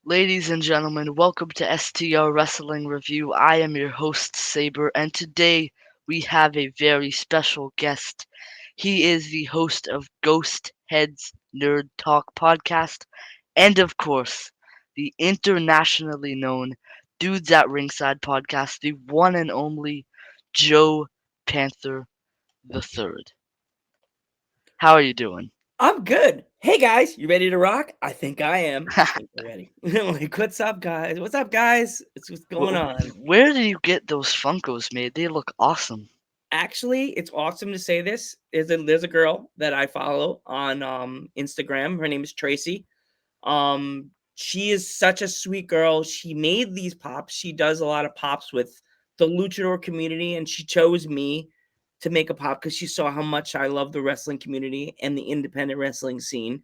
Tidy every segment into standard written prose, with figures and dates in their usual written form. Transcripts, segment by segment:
Ladies and gentlemen, welcome to STR Wrestling Review. I am your host, Saber, and today we have a very special guest. He is the host of Ghost Heads Nerd Talk podcast, and of course, the internationally known Dudes at Ringside podcast, the one and only Joe Panther the Third. How are you doing? I'm good. Hey guys, you ready to rock? I think I am. I think we're ready. Like, what's up, guys? What's up, guys? What's going on? Where do you get those Funkos made? They look awesome. Actually, it's awesome to say this. There's a girl that I follow on Instagram. Her name is Tracy. She is such a sweet girl. She made these pops. She does a lot of pops with the luchador community, and she chose me to make a pop because she saw how much I love the wrestling community and the independent wrestling scene.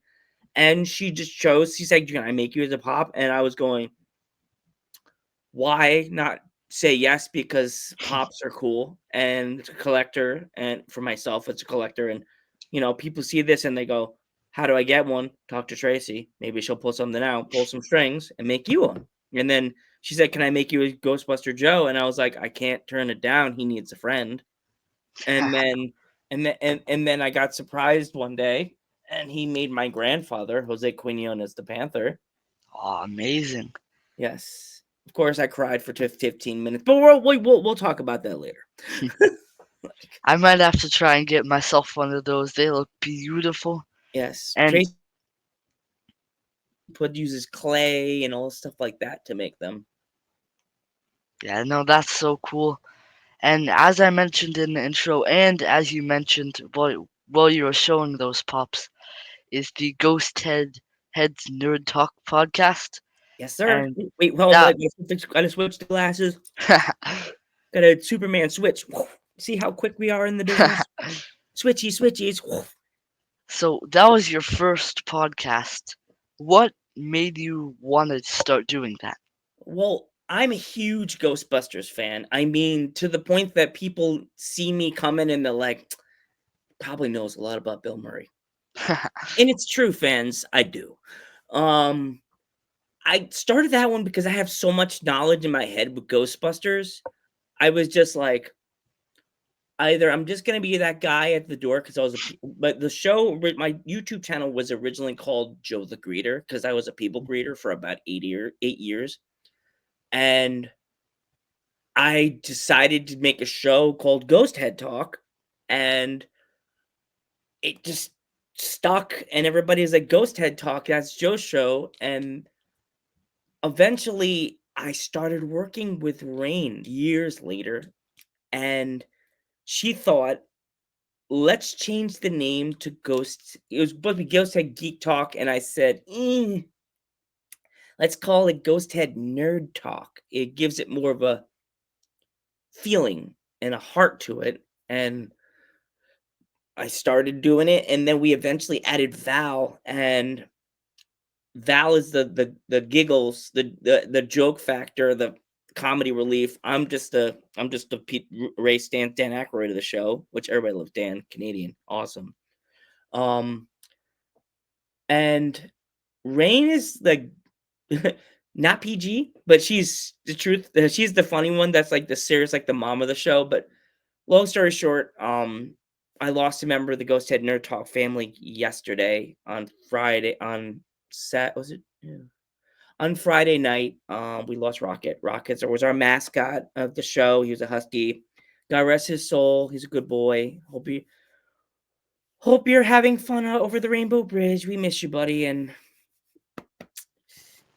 And she just chose, she said, "Can I make you as a pop?" And I was going, why not say yes? Because pops are cool and it's a collector. And for myself, it's a collector. And, people see this and they go, how do I get one? Talk to Tracy. Maybe she'll pull something out, pull some strings, and make you one. And then she said, "Can I make you a Ghostbuster Joe?" And I was like, I can't turn it down. He needs a friend. And then and then I got surprised one day, and he made my grandfather, Jose Quinones the Panther. Oh, amazing. Yes. Of course, I cried for 15 minutes, but we'll talk about that later. I might have to try and get myself one of those. They look beautiful. Yes, And Tracy uses clay and all stuff like that to make them. yeah, no, that's so cool. And as I mentioned in the intro, and as you mentioned while you were showing those pops, is the Heads Nerd Talk podcast. Yes, sir. And Wait, hold on. that Gotta switch the glasses. Got a Superman switch. See how quick we are in the business. Switchies. so that was your first podcast. What made you want to start doing that? Well, I'm a huge Ghostbusters fan. I mean, to the point that people see me coming and they're like, probably knows a lot about Bill Murray. And it's true, fans. I do. Um, I started that one because I have so much knowledge in my head with Ghostbusters. I was just like, either I'm just gonna be that guy at the door because but the show, my YouTube channel was originally called Joe the Greeter because I was a people greeter for about 8 years, and I decided to make a show called Ghost Head Talk, and it just stuck. And everybody's like, Ghost Head Talk, that's Joe's show, and eventually I started working with Rain years later, and she thought, let's change the name to Ghost. It was supposed to be Ghost Head Geek Talk, and I said, let's call it Ghost Head Nerd Talk. It gives it more of a feeling and a heart to it. And I started doing it, and then we eventually added Val, and Val is the giggles, the joke factor, the comedy relief. I'm just a Ray Stan Dan Aykroyd of the show, which everybody loves. Dan, Canadian, awesome. Um, and Rain is like not PG, but she's the truth. She's the funny one. That's like the serious, like the mom of the show. But long story short, I lost a member of the Ghost Head Nerd Talk family yesterday on Friday on Sat was it? Yeah. On Friday night, we lost Rocket. Rocket was our mascot of the show. He was a husky. God rest his soul. He's a good boy. Hope you're having fun over the Rainbow Bridge. We miss you, buddy. And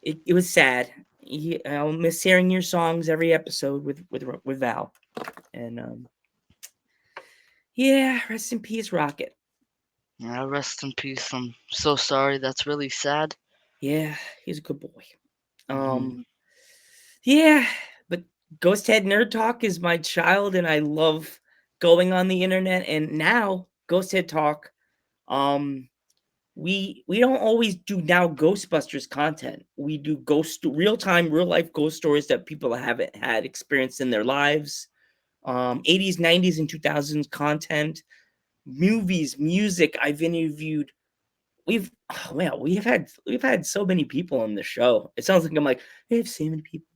it was sad. I'll miss hearing your songs every episode with Val. And yeah, rest in peace, Rocket. Yeah, rest in peace. I'm so sorry. That's really sad. Yeah, he's a good boy. Hmm. Yeah, but Ghost Head Nerd Talk is my child, and I love going on the internet. And now Ghost Head Talk, um, we don't always do now Ghostbusters content. We do real time, real life ghost stories that people haven't had experience in their lives. 80s, 90s, and 2000s content, movies, music. I've interviewed we've had so many people on the show. It sounds like I'm like, "We have so many people."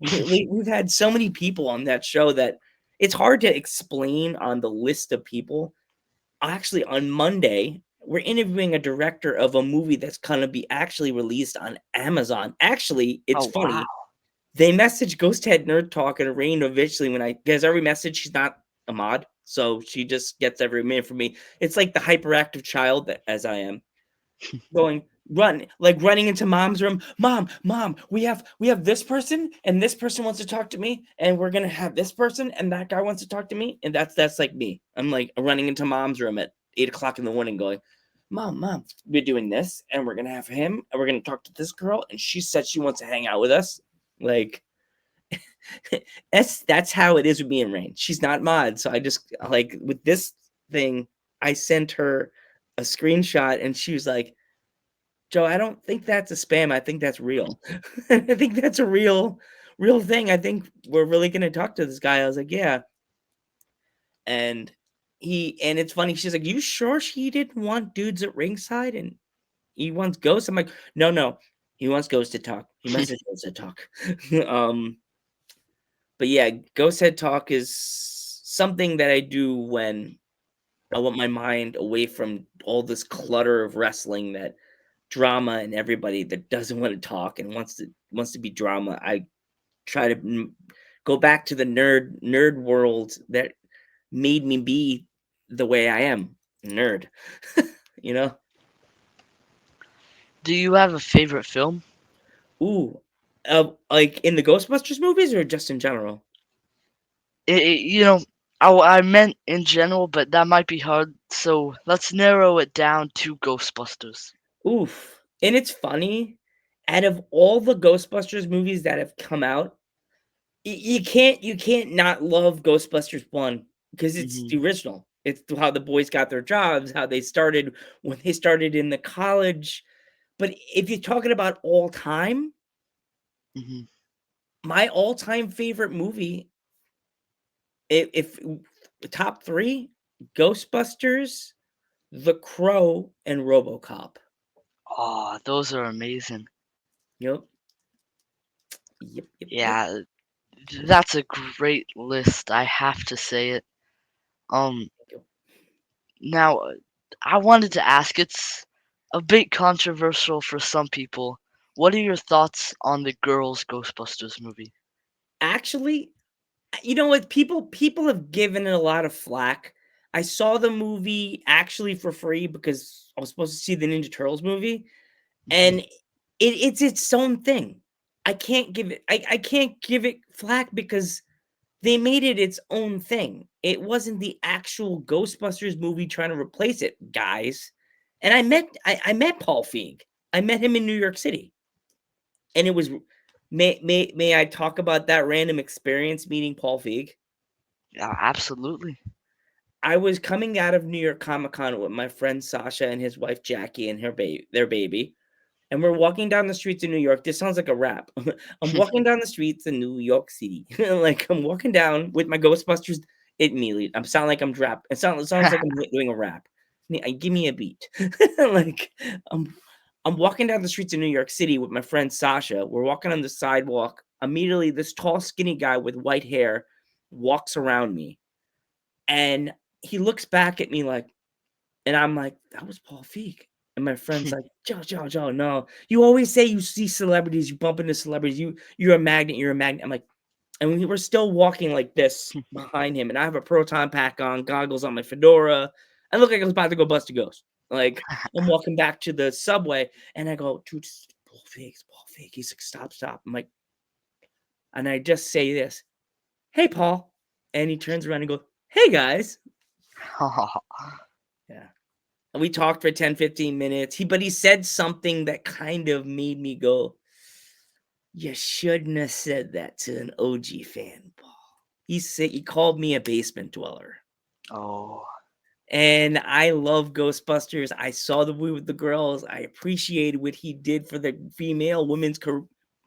We've had so many people on that show that it's hard to explain on the list of people. Actually, on Monday, we're interviewing a director of a movie that's gonna be actually released on Amazon. Actually, it's Oh wow. funny. They messaged Ghost Head Nerd Talk and arranged eventually when I because every message she's not a mod, so she just gets every minute from me. It's like the hyperactive child that as I am going running into mom's room. Mom, we have this person and this person wants to talk to me and we're gonna have this person and that guy wants to talk to me and that's like me. I'm like running into mom's room at 8 o'clock in the morning going, mom, we're doing this and we're gonna have him and we're gonna talk to this girl and she said she wants to hang out with us. Like that's how it is with me and Rain. She's not mod, so I just like with this thing, I sent her a screenshot and she was like, Joe, I don't think that's a spam. I think that's real. I think that's a real thing. I think we're really gonna talk to this guy. I was like, yeah. And it's funny, she's like, you sure she didn't want dudes at ringside and he wants ghosts? I'm like, no. He wants ghosts to talk. He messaged ghosts to talk. um, but yeah, ghost head talk is something that I do when I want my mind away from all this clutter of wrestling that drama and everybody that doesn't want to talk and wants to be drama. I try to go back to the nerd world that made me be the way I am, nerd. you know? Do you have a favorite film? Ooh. Like in the Ghostbusters movies or just in general? You know, I meant in general, but that might be hard. So let's narrow it down to Ghostbusters. Oof. And it's funny, out of all the Ghostbusters movies that have come out, you can't not love Ghostbusters 1 because it's Hmm. the original. It's how the boys got their jobs, how they started when they started in the college. But if you're talking about all time, Hmm. my all-time favorite movie, if top 3, Ghostbusters, The Crow, and RoboCop. Oh, those are amazing. Yep. Yep. Yeah, that's a great list. I have to say it. Um, now I wanted to ask. It's a bit controversial for some people. What are your thoughts on the girls' Ghostbusters movie? Actually, you know what? People have given it a lot of flack. I saw the movie actually for free because I was supposed to see the Ninja Turtles movie, Hmm. and it's its own thing. I can't give it flack because they made it its own thing. It wasn't the actual Ghostbusters movie trying to replace it, guys. And I met Paul Feig. I met him in New York City, and it was may I talk about that random experience meeting Paul Feig? Yeah, absolutely. I was coming out of New York Comic Con with my friend Sasha and his wife Jackie and their baby, and we're walking down the streets of New York. This sounds like a rap. I'm walking down the streets in New York City, like I'm walking down with my Ghostbusters. It immediately, I'm sound like I'm rap. It sounds like I'm doing a rap. Give me a beat. like I'm I'm walking down the streets of New York City with my friend Sasha. We're walking on the sidewalk. Immediately, this tall, skinny guy with white hair walks around me, and he looks back at me like, and I'm like, "That was Paul Feig." And my friend's like, Joe, no. You always say you see celebrities, you bump into celebrities, you're a magnet, you're a magnet." I'm like, and we were still walking like this behind him, and I have a proton pack on, goggles on my fedora. I look like I was about to go bust a ghost. Like I'm walking back to the subway, and I go, "Dude, it's Paul Feig, it's Paul Feig." He's like, "Stop." I'm like, and I just say this, "Hey, Paul," and he turns around and goes, "Hey, guys." Yeah. And we talked for 10, 15 minutes. But he said something that kind of made me go, "You shouldn't have said that to an OG fan, Paul." He called me a basement dweller. Oh, And I love Ghostbusters. I saw the movie with the girls. I appreciated what he did for the female women's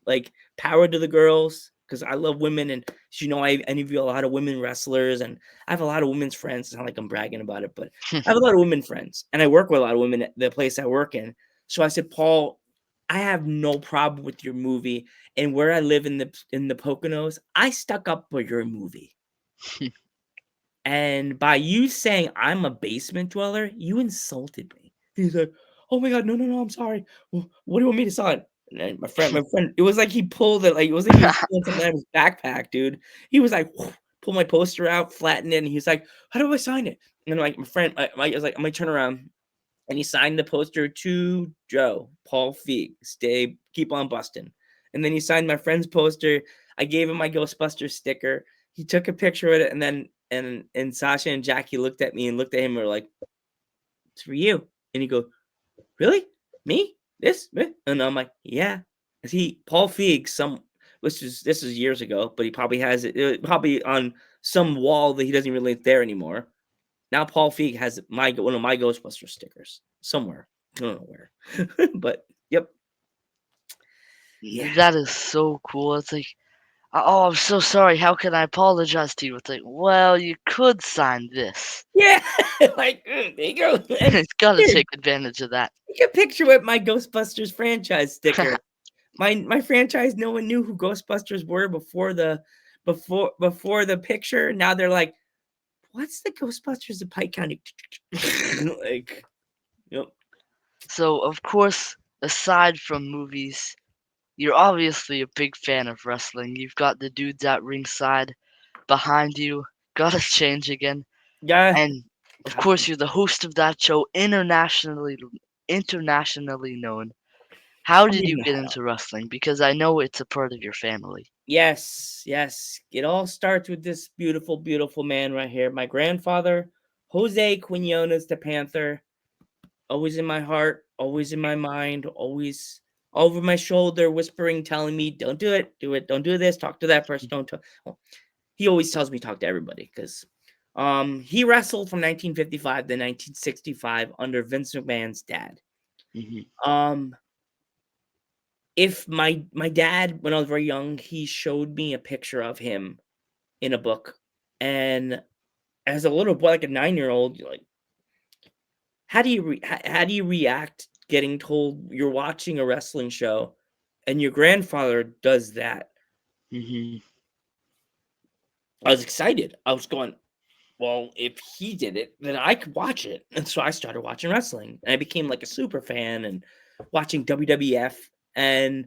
like power to the girls because I love women and I interview a lot of women wrestlers and I have a lot of women's friends. It's not like I'm bragging about it, but I have a lot of women friends and I work with a lot of women at the place I work in. So I said, Paul, I have no problem with your movie. And where I live in the Poconos, I stuck up for your movie. And by you saying I'm a basement dweller, you insulted me. He's like, "Oh my god, no, no, no, I'm sorry. What do you want me to sign?" And then my friend, it was like he pulled it, like it was like he was pulling something out of his backpack, dude. He was like, pull my poster out, flatten it, and he's like, "How do I sign it?" And like my friend, I was like, "I'm gonna turn around," and he signed the poster to Joe, Paul Feig, stay, keep on busting. And then he signed my friend's poster. I gave him my Ghostbusters sticker. He took a picture of it, and then and Sasha and Jackie looked at me and looked at him and were like, "It's for you." And he goes, "Really? Me? This?" And I'm like, "Yeah." Cause he Paul Feig, which is this is years ago, but he probably has it probably on some wall that he doesn't really there anymore. Now Paul Feig has one of my Ghostbuster stickers somewhere. I don't know where. But yep. Yeah. That is so cool. It's like, oh, I'm so sorry. How can I apologize to you? It's like, well, you could sign this. Yeah. Like, there you go. And It's got to here, take advantage of that. take a picture with my Ghostbusters franchise sticker. My franchise, no one knew who Ghostbusters were before the picture. Now they're like, what's the Ghostbusters of Pike County? Like, yep. So, of course, aside from movies, you're obviously a big fan of wrestling. You've got the dudes at ringside behind you. Gotta change again. Yeah. And of course, you're the host of that show, internationally known. How I did mean, you get into wrestling? Because I know it's a part of your family. yes, yes. It all starts with this beautiful, beautiful man right here. My grandfather, Jose Quinones the Panther, always in my heart, always in my mind, always over my shoulder, whispering, telling me, "Don't do it, do it, don't do this, talk to that person, don't talk." Well, he always tells me talk to everybody because he wrestled from 1955 to 1965 under Vince McMahon's dad. Hmm. Um, if my dad, when I was very young, he showed me a picture of him in a book. And as a little boy, like a 9-year old, you're like, how do you react getting told you're watching a wrestling show and your grandfather does that? Hmm. I was excited. I was going, well, if he did it, then I could watch it. And so I started watching wrestling. And I became like a super fan and watching WWF and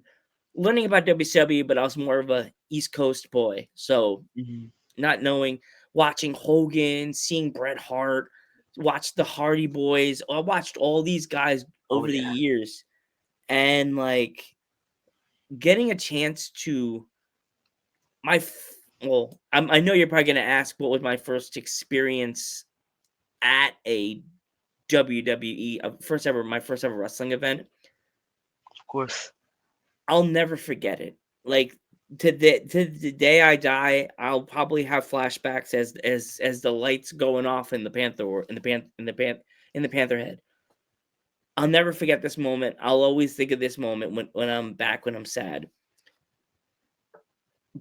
learning about WCW, but I was more of a East Coast boy. So Hmm. not knowing, watching Hogan, seeing Bret Hart, watched the Hardy Boys. I watched all these guys Oh over the yeah, years, and like getting a chance to I know you're probably gonna ask what was my first experience at a WWE, my first ever wrestling event. of course. I'll never forget it. Like to the day I die, I'll probably have flashbacks as the lights going off in the Panther head. I'll never forget this moment. I'll always think of this moment when I'm back when I'm sad.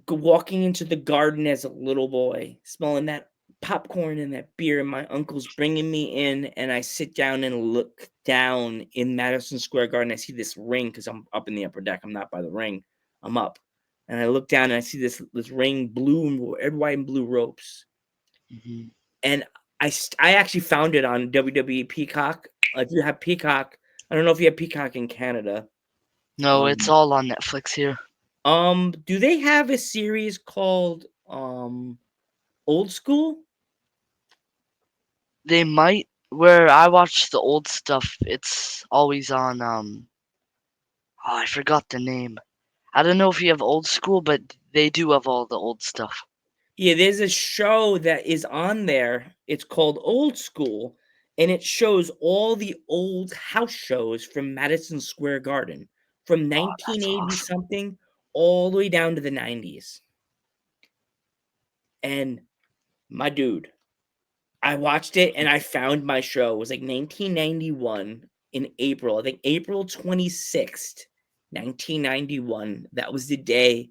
Walking into the garden as a little boy, smelling that popcorn and that beer, and my uncle's bringing me in, and I sit down and look down in Madison Square Garden. I see this ring because I'm up in the upper deck. I'm not by the ring. I'm up, and I look down and I see this ring, blue and red, white, and blue ropes, Hmm. and I actually found it on WWE Peacock. If you have Peacock, I don't know if you have Peacock in Canada. No, it's Um, all on Netflix here. do they have a series called Old School? They might. Where I watch the old stuff, it's always on. Oh, I forgot the name. I don't know if you have old school, but they do have all the old stuff. Yeah, there's a show that is on there. It's called Old School, and it shows all the old house shows from Madison Square Garden from Oh, that's 1980 awesome. something all the way down to the 90s. And my dude, I watched it and I found my show. It was like 1991 in April. I think April 26th, 1991. That was the day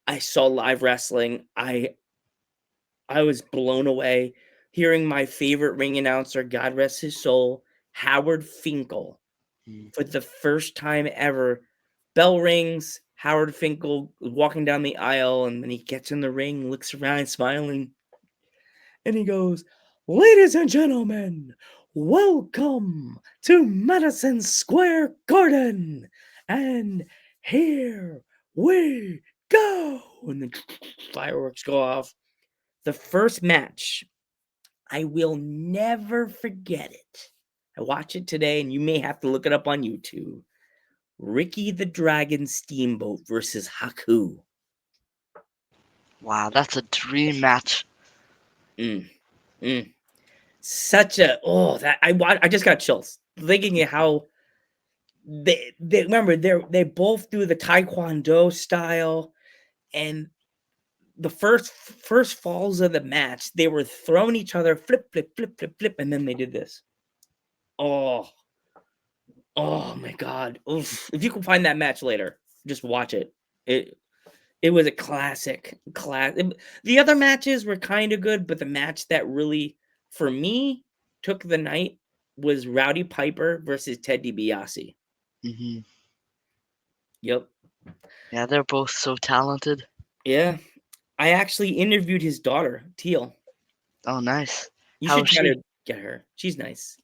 I saw live wrestling. I was blown away hearing my favorite ring announcer, God rest his soul, Howard Finkel. Mhm. For the first time ever, bell rings. Howard Finkel walking down the aisle, and then he gets in the ring, looks around, smiling, and he goes, "Ladies and gentlemen, welcome to Madison Square Garden, and here we go." And the fireworks go off. The first match, I will never forget it. I watch it today, and you may have to look it up on YouTube. Ricky the Dragon Steamboat versus Haku. Wow, that's a dream match. Mm, mm. Such a that I just got chills thinking of how they remember they both do the taekwondo style, and the first falls of the match they were throwing each other flip flip flip flip flip, and then they did this. Oh, oh my god. Oof. If you can find that match later, just watch it. It was a class. The other matches were kind of good, but the match that really, for me, took the night was Rowdy Piper versus Ted DiBiase. Hmm. Yep. Yeah, they're both so talented. Yeah. I actually interviewed his daughter, Teal. Oh, nice. You How should is try she? to get her. She's nice.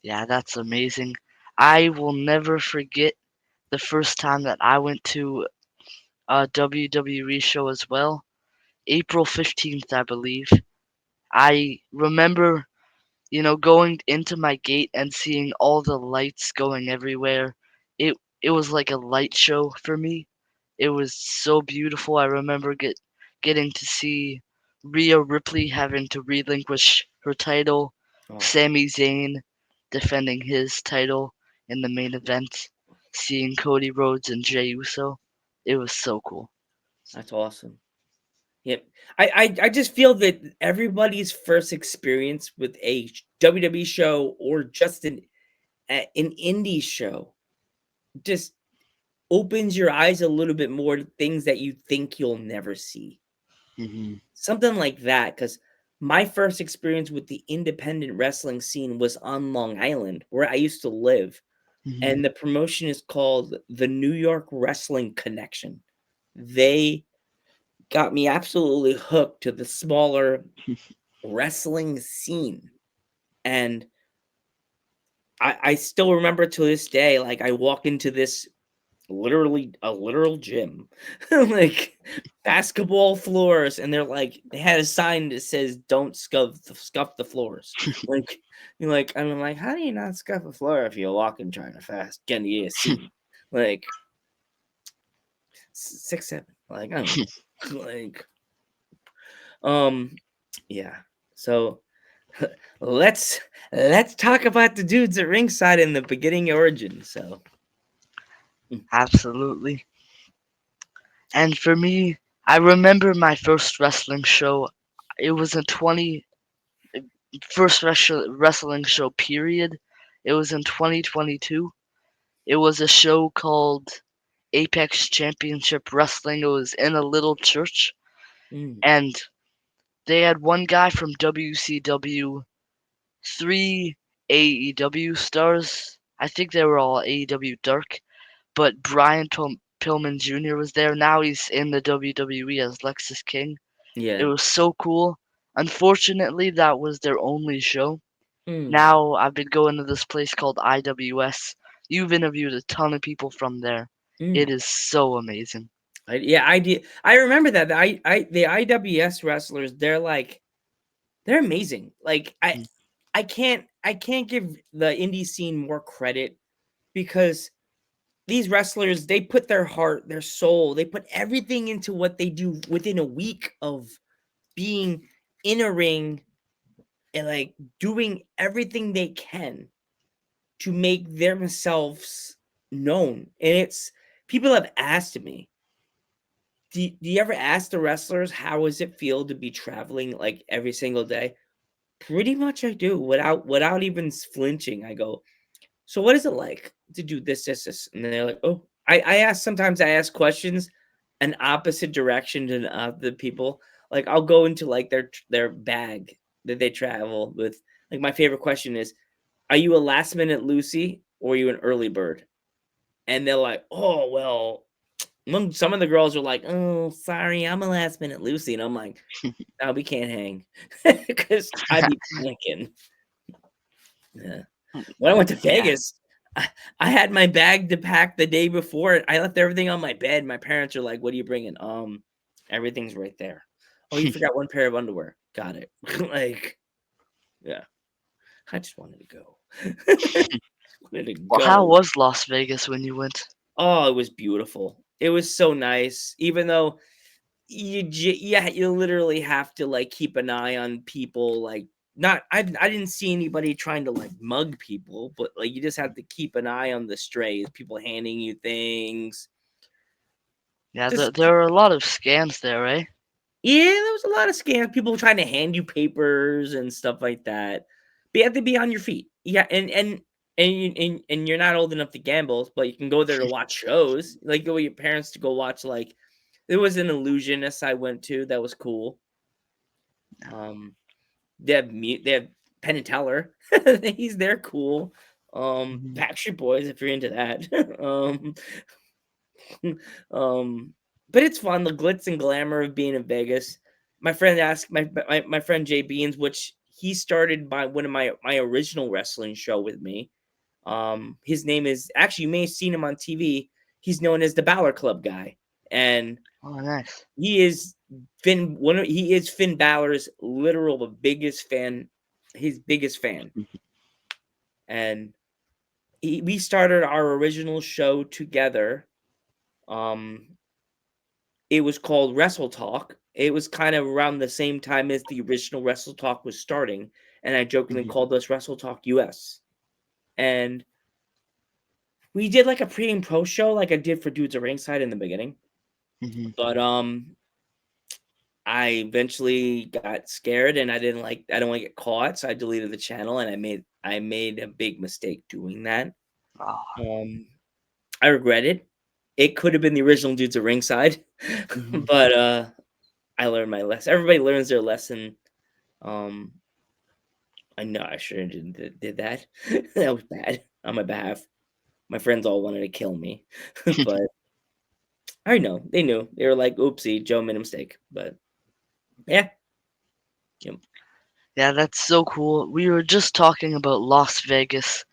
Yeah, that's amazing. I will never forget the first time that I went to a WWE show as well. April 15th, I believe. I remember, going into my gate and seeing all the lights going everywhere. It was like a light show for me. It was so beautiful. I remember getting to see Rhea Ripley having to relinquish her title, Oh, Sami Zayn defending his title in the main event, seeing Cody Rhodes and Jey Uso. It was so cool. that's awesome. Yep. I just feel that everybody's first experience with a WWE show or just an indie show just opens your eyes a little bit more to things that you think you'll never see. Mhm. Something like that, because my first experience with the independent wrestling scene was on Long Island, where I used to live. Mhm. And the promotion is called the New York Wrestling Connection. They got me absolutely hooked to the smaller wrestling scene. And I still remember to this day, like I walk into this literally a literal gym, like basketball floors, and they're like they had a sign that says "Don't scuff the floors." Like you're like, and I'm like, how do you not scuff a floor if you're walking trying to fast? Getting the AC, like 6'7", like I don't know, like um, yeah. So let's let's talk about the dudes at ringside in the beginning origin. So mm, Absolutely. And for me, I remember my first wrestling show. It was a 20 first wrestling show period. It was in 2022. It was a show called Apex Championship Wrestling. It was in a little church, mm, and they had one guy from WCW, three AEW stars. I think they were all AEW Dark, but Brian Pillman Jr. was there. Now he's in the WWE as Lexus King. It yeah. was so cool. Unfortunately, that was their only show. Mm, Now I've been going to this place called IWS. You've interviewed a ton of people from there. It mm. is so amazing. Yeah, I did. I remember that the IWS wrestlers. They're amazing. Like Mhm. I can't give the indie scene more credit because these wrestlers they put their heart, their soul, they put everything into what they do within a week of being in a ring and like doing everything they can to make themselves known. And it's people have asked me, do you ever ask the wrestlers how does it feel to be traveling like every single day? Pretty much I do without even flinching. I go, so what is it like to do this? And they're like, oh, I ask sometimes I ask questions an opposite direction to the people. Like I'll go into like their bag that they travel with. Like my favorite question is, are you a last minute Lucy or are you an early bird? And they're like, oh well. Some of the girls are like, oh, sorry, I'm a last minute Lucy, and I'm like, no, we can't hang because I'd be panicking. Yeah. When I went to Yeah. Vegas, I had my bag to pack the day before. I left everything on my bed. My parents are like, "What are you bringing?" Everything's right there. Oh, you forgot one pair of underwear. Got it. Like, yeah. I just wanted to go. Wanted to Well, how go. was Las Vegas when you went? Oh, it was beautiful. It was so nice. Even though yeah, you literally have to like keep an eye on people. Like, not I didn't see anybody trying to like mug people, but like you just have to keep an eye on the strays. People handing you things. Yeah, Just there are a lot of scams there, right? yeah, there was a lot of scams. People trying to hand you papers and stuff like that. But you have to be on your feet. Yeah, and you're not old enough to gamble, but you can go there to watch shows. Like go with your parents to go watch. Like there was an illusionist I went to that was cool. Um, they have Penn and Teller. They're cool. Mhm, Backstreet Boys if you're into that. um, but it's fun, the glitz and glamour of being in Vegas. My friend asked my friend Jay Beans, which he started by one of my original wrestling show with me. His name is actually you may have seen him on TV. He's known as the Balor Club guy, and oh, nice. he is he is Finn Balor's literal the biggest fan, his biggest fan, and we started our original show together. Um, it was called Wrestle Talk. It was kind of around the same time as the original Wrestle Talk was starting, and I jokingly Mhm, called us Wrestle Talk US. And we did like a pre and pro show, like I did for Dudes at Ringside in the beginning. mhm. But I eventually got scared, and I don't want to get caught, so I deleted the channel, and I made a big mistake doing that. Oh, Um, I regret it. It could have been the original Dudes at Ringside, mhm. but I learned my lesson. Everybody learns their lesson. Um, I know I shouldn't have did that. That was bad on my behalf. My friends all wanted to kill me, but I know they knew. They were like, "Oopsie, Joe made a mistake." But yeah, yep. Yeah, that's so cool. We were just talking about Las Vegas.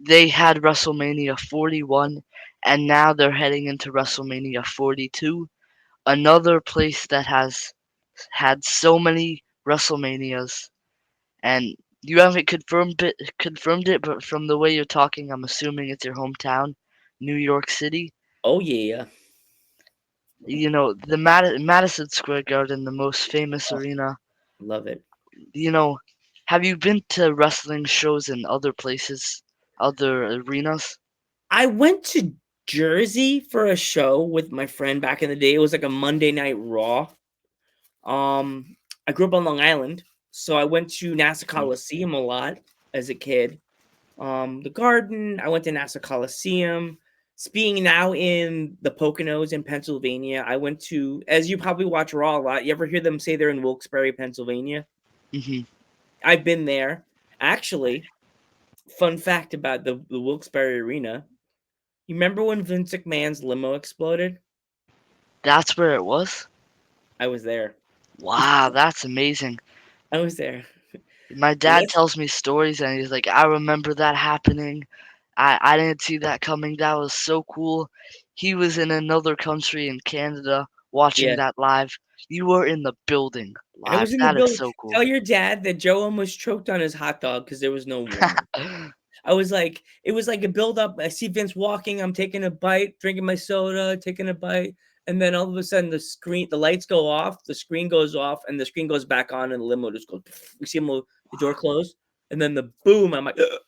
They had WrestleMania 41, and now they're heading into WrestleMania 42. Another place that has had so many WrestleManias, and you haven't confirmed it, but from the way you're talking, I'm assuming it's your hometown, New York City. Oh yeah, You know, the Madison Square Garden, the most famous oh, arena. love it. You know, have you been to wrestling shows in other places, other arenas? I went to Jersey for a show with my friend back in the day. It was like a Monday Night Raw. Um, I grew up on Long Island, so I went to Nassau Mhm, Coliseum a lot as a kid. The Garden. I went to Nassau Coliseum. Being now in the Poconos in Pennsylvania, I went to, as you probably watch Raw a lot. You ever hear them say they're in Wilkes-Barre, Pennsylvania? mhm. I've been there. Actually, fun fact about the Wilkes-Barre Arena. You remember when Vince McMahon's limo exploded? That's where it was? I was there. Wow, that's amazing. I was there. My And dad that's tells me stories and he's like, I remember that happening. I didn't see that coming. That was so cool. He was in another country in Canada watching yeah. that live. You were in the building I live. was in the That is building. so cool. Tell your dad that Joe almost choked on his hot dog because there was no warning. I was like, it was like a build up. I see Vince walking. I'm taking a bite, drinking my soda, taking a bite, and then all of a sudden the lights go off, the screen goes off, and the screen goes back on, and the limo just goes. We see him, the door close, and then the boom. I'm like, "Ugh."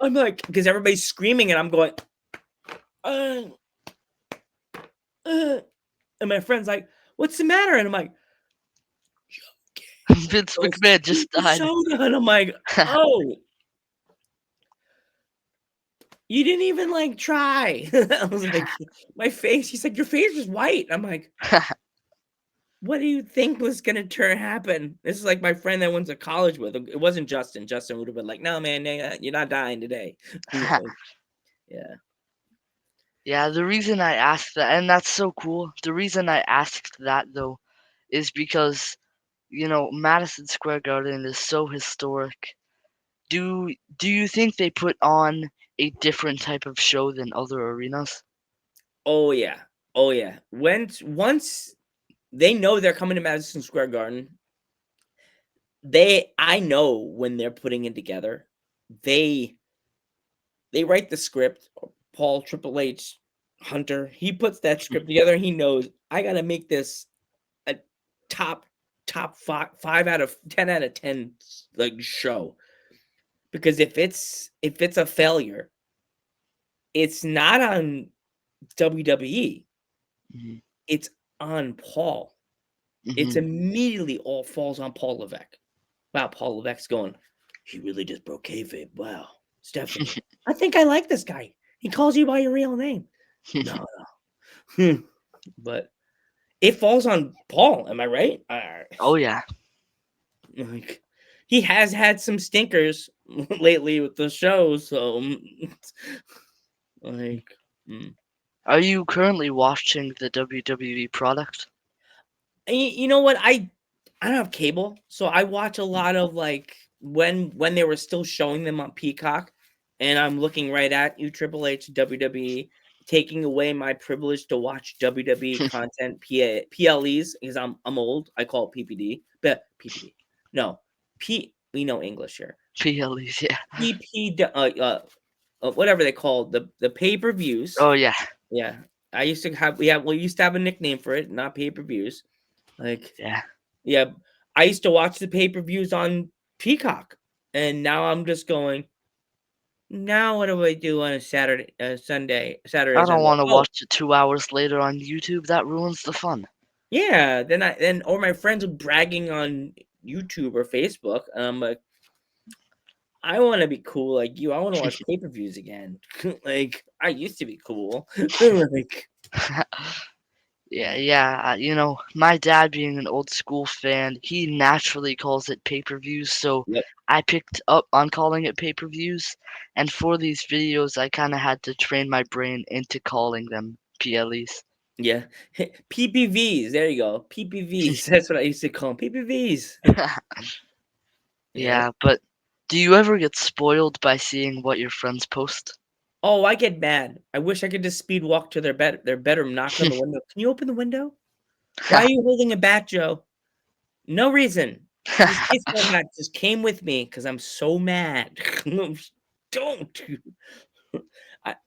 I'm like, because everybody's screaming, and I'm going, uh, uh, and my friend's like, "What's the matter?" And I'm like, Vince "Goes, McMahon "Eat just the died. soda," and I'm like, "Oh, you didn't even like try." I was like, my face. He's like, your face is white. I'm like, what do you think was gonna turn happen? This is like my friend I went to college with. It wasn't Justin. Justin would have been like, "No, man, you're not dying today." Like, yeah. Yeah, the reason I asked that, and that's so cool. The reason I asked that though is because, Madison Square Garden is so historic. Do you think they put on a different type of show than other arenas? Oh yeah. Oh yeah. Once they know they're coming to Madison Square Garden, I know when they're putting it together. They they write the script. Paul Triple H Hunter, he puts that script together. He knows I gotta make this a top five out of 10 like show, because if it's a failure, it's not on WWE, Mhm, it's on Paul. It's mhm. immediately all falls on Paul Levesque. Wow, Paul Levesque's going, he really just broke kayfabe. Wow, Stephanie, I think I like this guy. He calls you by your real name. No, no. But it falls on Paul. Am I right? Oh yeah. Like, he has had some stinkers lately with the show, so like, mm. Are you currently watching the WWE product? You know what? I don't have cable, so I watch a lot of like when they were still showing them on Peacock, and I'm looking right at you, Triple H, WWE, taking away my privilege to watch WWE content, PLEs, because I'm old. I call it PPD, but PPD, no, we know English here. PLEs, yeah. PP, whatever they call the pay per views. Oh yeah, Yeah, I used to have we used to have a nickname for it, not pay per views. Like, yeah. yeah, I used to watch the pay per views on Peacock, and now I'm just going. Now what do I do on a Saturday, I don't Sunday? want to Oh, watch it 2 hours later on YouTube. That ruins the fun. yeah. Then or my friends are bragging on YouTube or Facebook. And I'm like, I want to be cool like you. I want to watch pay per views again. Like I used to be cool. Like, Yeah, yeah. My dad being an old school fan, he naturally calls it pay-per-views, so yep, I picked up on calling it pay-per-views, and for these videos, I kind of had to train my brain into calling them PLEs. yeah. PPVs. There you go. PPVs. That's what I used to call them. PPVs. Yeah. Yeah, but do you ever get spoiled by seeing what your friends post? Oh, I get mad. I wish I could just speed walk to their bedroom, knock on the window. Can you open the window? Why are you holding a bat, Joe? No reason. This baseball bat just came with me because I'm so mad. Don't.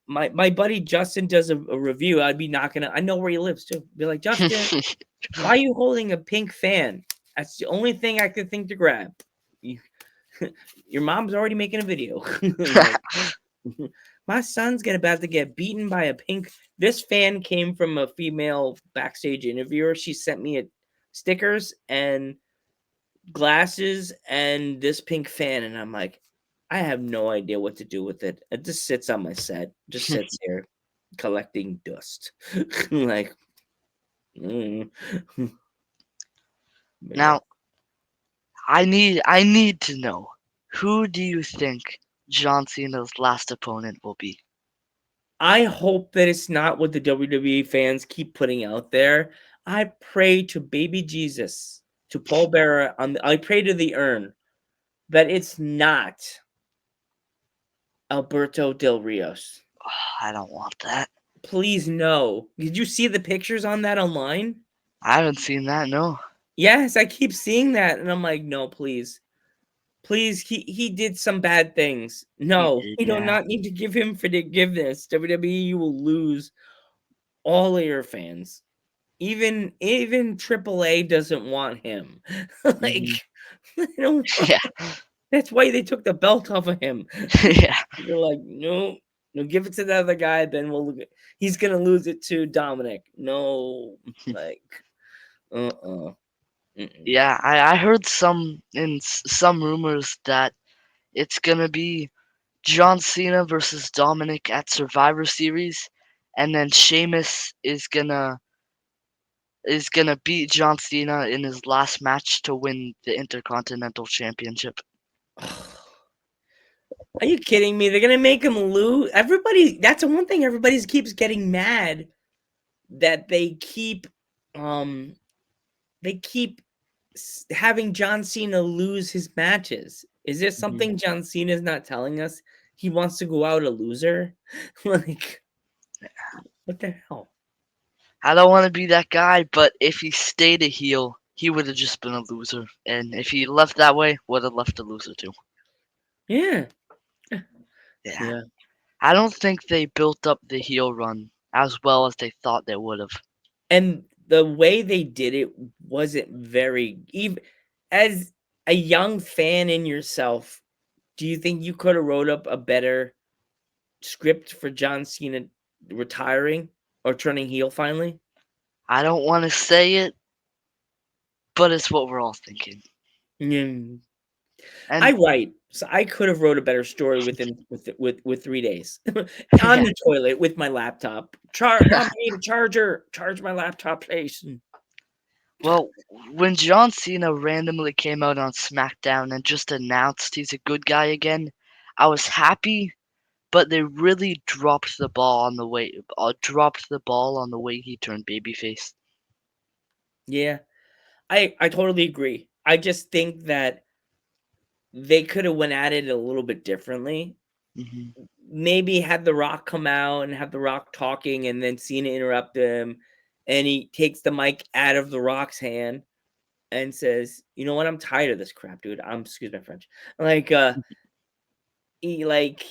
My buddy Justin does a review. I'd be knocking. I know where he lives too. Be like, Justin, why are you holding a pink fan? That's the only thing I could think to grab. You, your mom's already making a video. Like, my son's about to get beaten by a pink. This fan came from a female backstage interviewer. She sent me stickers and glasses and this pink fan, and I'm like, I have no idea what to do with it. It just sits on my set, just sits here collecting dust. Like, mm. But yeah. Now, I need to know, who do you think John Cena's last opponent will be? I hope that it's not what the WWE fans keep putting out there. I pray to baby Jesus, to Paul Bearer I pray to the urn that it's not Alberto Del Rios. I don't want that. Please no. Did you see the pictures on that online? I haven't seen that, no. Yes, I keep seeing that and I'm like, no, please. Please, he did some bad things. He No, did, we do yeah. not need to give him forgiveness. WWE, you will lose all of your fans. Even AAA doesn't want him. Like, Mhm. they don't want, Yeah. that's why they took the belt off of him. Yeah. They're like, no, no, give it to the other guy. Then we'll look. He's gonna lose it to Dominic. No, like, mm-mm. Yeah, I heard some rumors that it's gonna be John Cena versus Dominic at Survivor Series, and then Sheamus is gonna is gonna beat John Cena in his last match to win the Intercontinental Championship. Are you kidding me? They're gonna make him lose. Everybody, that's the one thing everybody keeps getting mad that um they keep having John Cena lose his matches. Is there Mhm. something John Cena's not telling us? He wants to go out a loser? Like, what the hell? I don't want to be that guy, but if he stayed a heel, he would have just been a loser. And if he left that way, would have left a loser too. Yeah. Yeah. Yeah. I don't think they built up the heel run as well as they thought they would have. And the way they did it wasn't very even as a young fan in yourself, do you think you could have wrote up a better script for John Cena retiring or turning heel finally? I don't want to say it, but it's what we're all thinking. Mm. I And write, so I could have wrote a better story within with 3 days. On yeah, the toilet with my laptop. Mom, I need a charger. Charge my laptop, please. well, when John Cena randomly came out on SmackDown and just announced he's a good guy again, I was happy, but they really dropped the ball on the way he turned babyface. Yeah, I totally agree. I just think that they could have went at it a little bit differently. Hmm. Maybe had The Rock come out and have The Rock talking, and then Cena interrupt him, and he takes the mic out of The Rock's hand and says, "You know what? I'm tired of this crap, dude. I'm excuse my French. Like, he like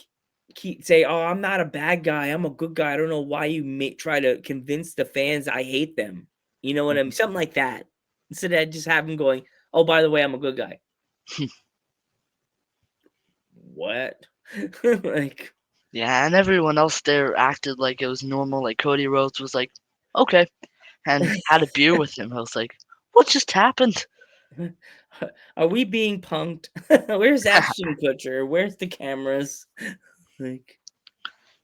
say, "Oh, I'm not a bad guy. I'm a good guy. I don't know why you try to convince the fans I hate them." You know what I mean? Hmm. Something like that. Instead of just have him going, "Oh, by the way, I'm a good guy." What? Like, Yeah, and everyone else there acted like it was normal. Like Cody Rhodes was like, "Okay," and had a beer with him. I was like, "What just happened?" are we being punked? Where's Ashton Kutcher? Where's the cameras? Like,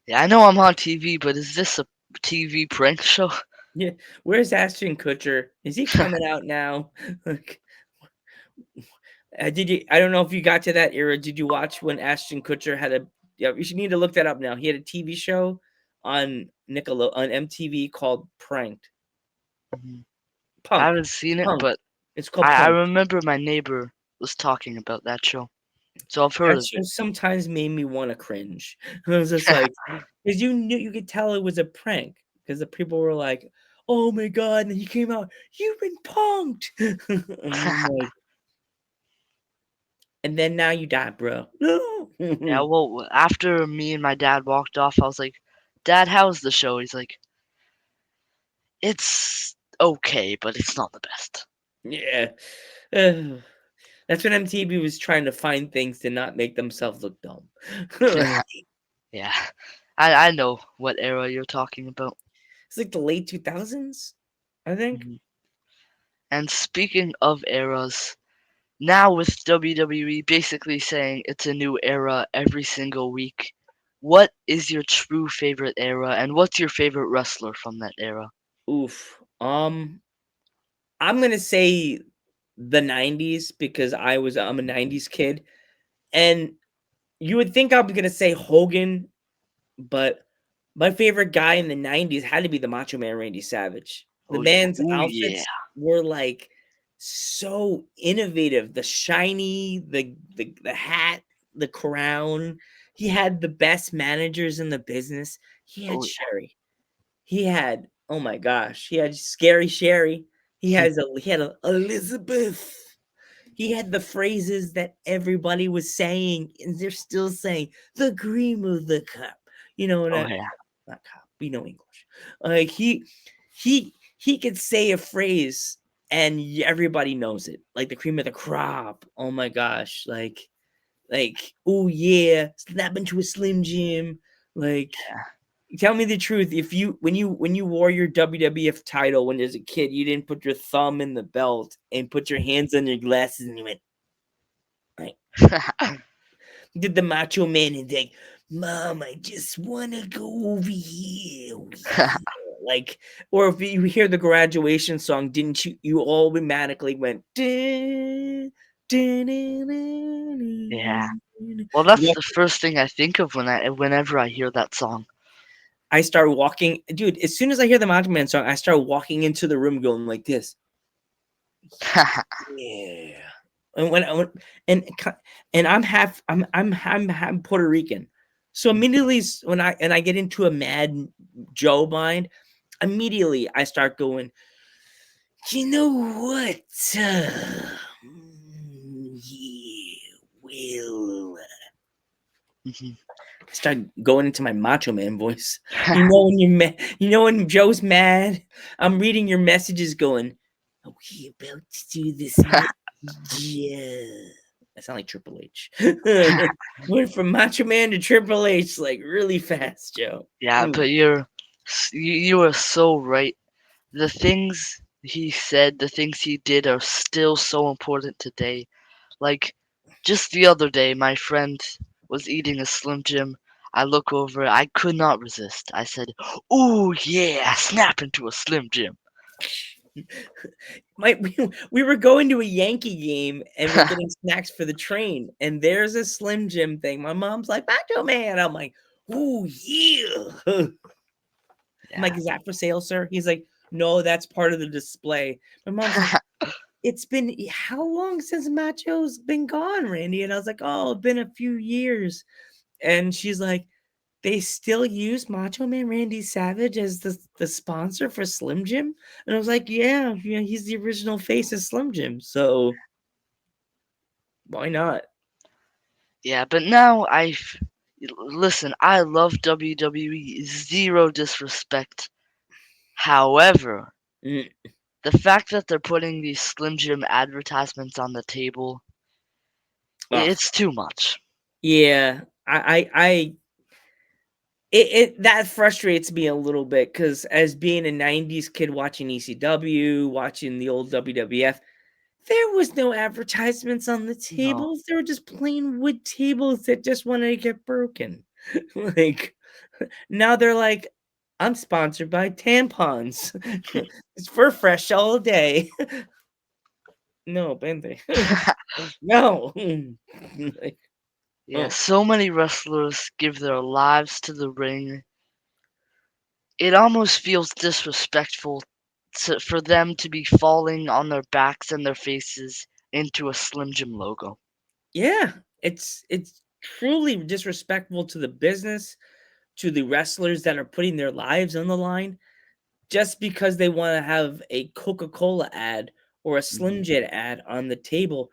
Yeah, I know I'm on TV, but is this a TV prank show? yeah, where's Ashton Kutcher? Is he coming out now? Like, did you? I don't know if you got to that era. Did you watch when Ashton Kutcher had a? Yeah, you should need to look that up now. He had a TV show on on MTV called Pranked. Mhm. I Punked. haven't seen it, Punked. but It's called I Punked. remember my neighbor was talking about that show, so I've heard That of show it. sometimes made me want to cringe. I was just like, because you knew you could tell it was a prank because the people were like, "Oh my god!" And then he came out, "You've been punked," and I'm like, and then now you die, bro. No. Yeah, well, after me and my dad walked off, I was like, "Dad, how's the show?" He's like, "It's okay, but it's not the best." Yeah. Ugh. That's when MTV was trying to find things to not make themselves look dumb. Like, Yeah, I know what era you're talking about. it's like the late 2000s, I think. Mhm. And speaking of eras, now with WWE basically saying it's a new era every single week, what is your true favorite era, and what's your favorite wrestler from that era? Oof. I'm gonna say the 90s because I'm a 90s kid. And you would think I'm gonna say Hogan, but my favorite guy in the 90s had to be the Macho Man Randy Savage. The Oh yeah, man's oh yeah, outfits were like so innovative. The shiny, the hat, the crown. He had the best managers in the business. He had oh Sherry. He had, oh my gosh, he had Scary Sherry. yeah. He had a Elizabeth. He had the phrases that everybody was saying, and they're still saying, the cream of the cup. You know, Oh not yeah. not cup. We know English. Like he could say a phrase and everybody knows it. Like the cream of the crop. Oh my gosh. Like, oh yeah, snap into a Slim Jim. Like, tell me the truth. If you when you wore your WWF title when as a kid, you didn't put your thumb in the belt and put your hands on your glasses and you went like did the Macho Man and like, Mom, I just wanna go over here, over here. like, or if you hear the graduation song, didn't you automatically went, "Dun, dun, dun, Yeah. dun, dun, dun." Well, that's Yep. the first thing I think of whenever I hear that song. I start walking, dude. As soon as I hear the Macho Man song, I start walking into the room going like this. Yeah. And and and I'm Puerto Rican. So immediately when I get into a mad Joe mind, immediately I start going, you know what? Yeah, well, Mhm. start going into my Macho Man voice. You know when you're mad, you know when Joe's mad. I'm reading your messages, going, "Are we about to do this message?" Yeah. I sound like Triple H. Went from Macho Man to Triple H like really fast, Joe. Yeah, Mm. but you are so right. The things he said, the things he did are still so important today. Like, just the other day, my friend was eating a Slim Jim. I look over, I could not resist. I said, "Ooh, yeah, snap into a Slim Jim." We were going to a Yankee game and we're getting snacks for the train, and there's a Slim Jim thing. My mom's like, Macho Man. I'm like, ooh, yeah. I'm Yeah. like, is that for sale, sir? He's like, no, that's part of the display. My mom's like, it's been how long since Macho's been gone, Randy? And I was like, oh, it's been a few years. And she's like, they still use Macho Man Randy Savage as the sponsor for Slim Jim? And I was like, yeah, yeah, he's the original face of Slim Jim. So why not? Yeah, but now listen, I love WWE, zero disrespect. However, Mm, the fact that they're putting these Slim Jim advertisements on the table, ugh. it's too much. Yeah. It that frustrates me a little bit because as being a 90s kid watching ECW, watching the old WWF, there was no advertisements on the No. tables. They were just plain wood tables that just wanted to get broken. Like now they're like, I'm sponsored by tampons. It's for fresh all day. No, Panther. No. Like, Yeah, oh, so many wrestlers give their lives to the ring. It almost feels disrespectful for them to be falling on their backs and their faces into a Slim Jim logo. yeah. It's truly disrespectful to the business, to the wrestlers that are putting their lives on the line just because they want to have a Coca-Cola ad or a Slim Mhm, Jim ad on the table.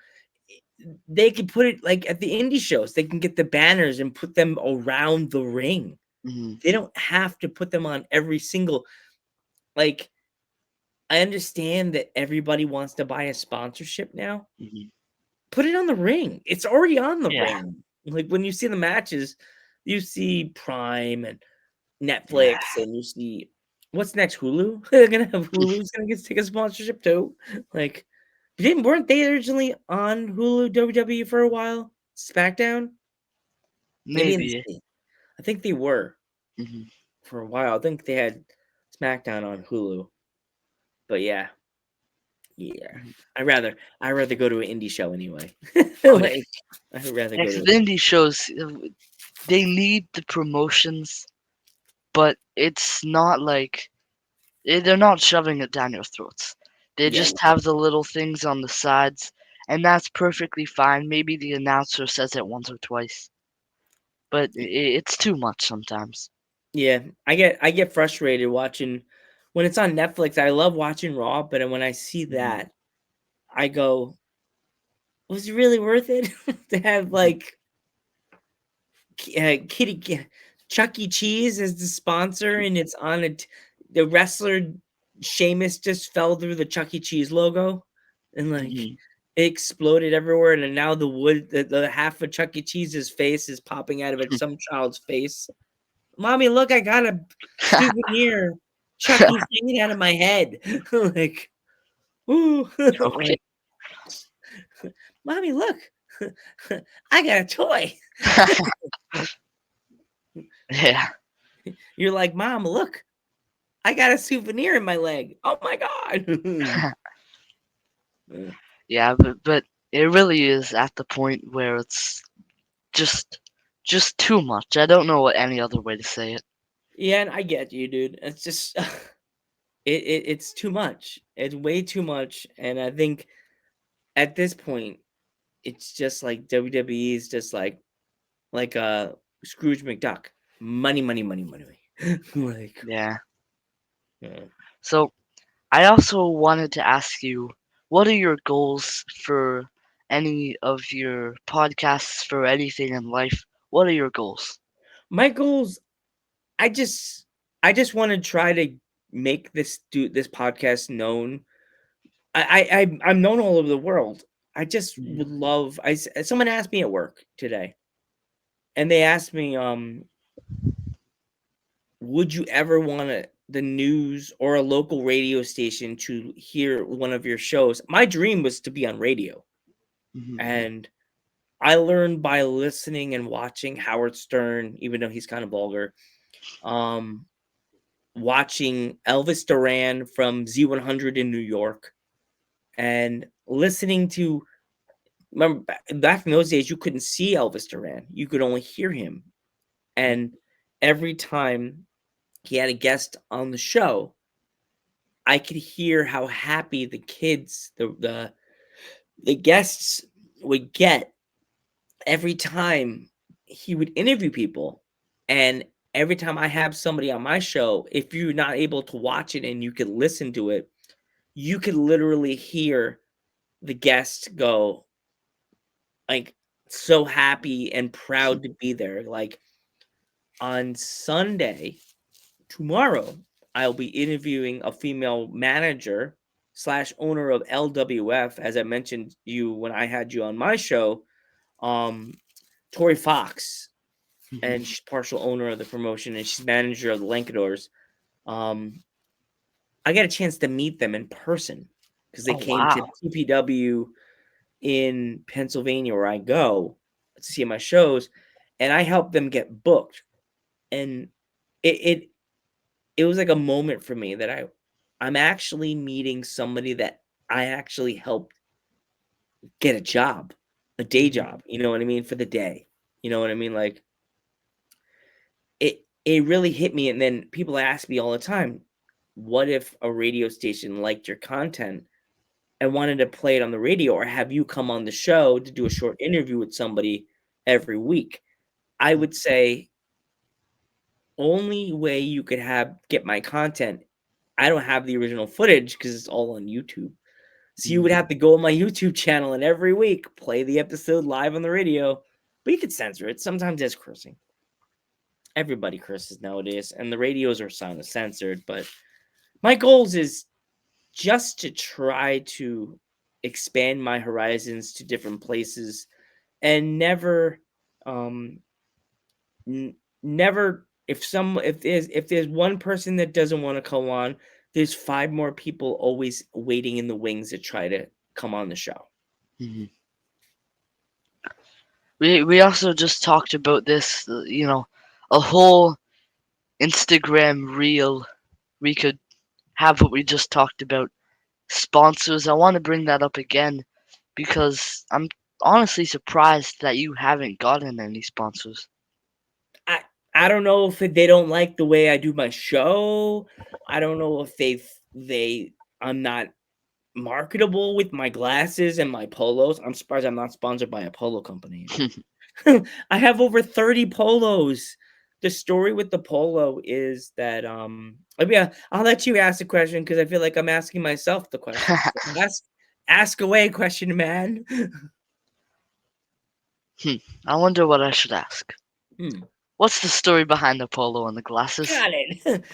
They can put it like at the indie shows. They can get the banners and put them around the ring. mhm, They don't have to put them on every single, like, I understand that everybody wants to buy a sponsorship now. mhm. Put it on the ring. It's already on the Yeah, ring. Like when you see the matches, you see Prime and yeah. Netflix, and you see what's next? Hulu? They're gonna have Hulu's gonna get take a sponsorship too. Like, didn't weren't they originally on Hulu WWE for a while? SmackDown, maybe in the Maybe. city. I think they were Mhm, for a while. I think they had SmackDown on Hulu. But yeah, yeah. mhm. I rather go to an indie show anyway. Oh yeah. Like I'd rather Yeah, go 'cause to. the indie shows, they need the promotions, but it's not like they're not shoving it down your throats. They Yeah, just have the little things on the sides, and that's perfectly fine. Maybe the announcer says it once or twice, but it's too much sometimes. yeah. I get frustrated watching when it's on Netflix. I love watching Raw, but when I see Mhm, that, I go, was it really worth it to have mhm, like Chuck E. Cheese as the sponsor, and it's on it. The wrestler Sheamus just fell through the Chuck E. Cheese logo, and like mhm. it exploded everywhere. And then now the half of Chuck E. Cheese's face is popping out of it, some child's face. Mommy, look, I got a souvenir. Chucky's hanging out of my head. Like, ooh, Okay. like, mommy, look, I got a toy. Yeah. You're like, Mom, look, I got a souvenir in my leg. Oh my god. Yeah, but it really is at the point where it's just just too much. I don't know what any other way to say it. Yeah, and I get you, dude. It's just it's too much. It's way too much, and I think at this point, it's just like WWE is just like Scrooge McDuck. Money, money, money, money. Like, Yeah. yeah. So I also wanted to ask you, what are your goals for any of your podcasts, for anything in life? What are your goals? My goals, I just I just want to try to make this podcast known. I'm known all over the world. I just Mhm. would love. Someone asked me at work today, and they asked me, would you ever want the news or a local radio station to hear one of your shows? My dream was to be on radio, Mhm. and I learned by listening and watching Howard Stern, even though he's kind of vulgar. Um, Watching Elvis Duran from Z100 in New York, and listening to, remember back in those days you couldn't see Elvis Duran, you could only hear him, and every time he had a guest on the show, I could hear how happy the kids, the guests would get every time he would interview people. And every time I have somebody on my show, if you're not able to watch it and you could listen to it, you could literally hear the guest go like so happy and proud to be there. Like on Sunday, tomorrow, I'll be interviewing a female manager slash owner of LWF, as I mentioned you when I had you on my show, um, Tori Fox, Mhm. and she's partial owner of the promotion, and she's manager of the Lankadors. Um, I got a chance to meet them in person because they Oh came to wow. TPW in Pennsylvania, where I go to see my shows, and I helped them get booked. And it it it was like a moment for me that I'm actually meeting somebody that I actually helped get a job, a day Mhm. job, you know what I mean, for the day. You know what I mean? Like it really hit me, and then people ask me all the time, what if a radio station liked your content and wanted to play it on the radio, or have you come on the show to do a short interview with somebody every week? I would say only way you could have get my content, I don't have the original footage because it's all on YouTube. So you would Mhm. have to go on my YouTube channel and every week play the episode live on the radio. But you could censor it. Sometimes there's cursing. Everybody curses nowadays, and the radios are sound censored. But my goals is just to try to expand my horizons to different places and never um N- never, if there's one person that doesn't want to come on, there's five more people always waiting in the wings to try to come on the show. Mhm. We also just talked about this, a whole Instagram reel. We could have what we just talked about. Sponsors. I want to bring that up again because I'm honestly surprised that you haven't gotten any sponsors. I I don't know if they don't like the way I do my show. I don't know if they I'm not marketable with my glasses and my polos. I'm surprised I'm not sponsored by a polo company. I have over 30 polos. The story with the polo is that I mean, I'll let you ask the question because I feel like I'm asking myself the question. So ask away, question man. Hmm. I wonder what I should ask. Hmm. What's the story behind the polo and the glasses? Got it.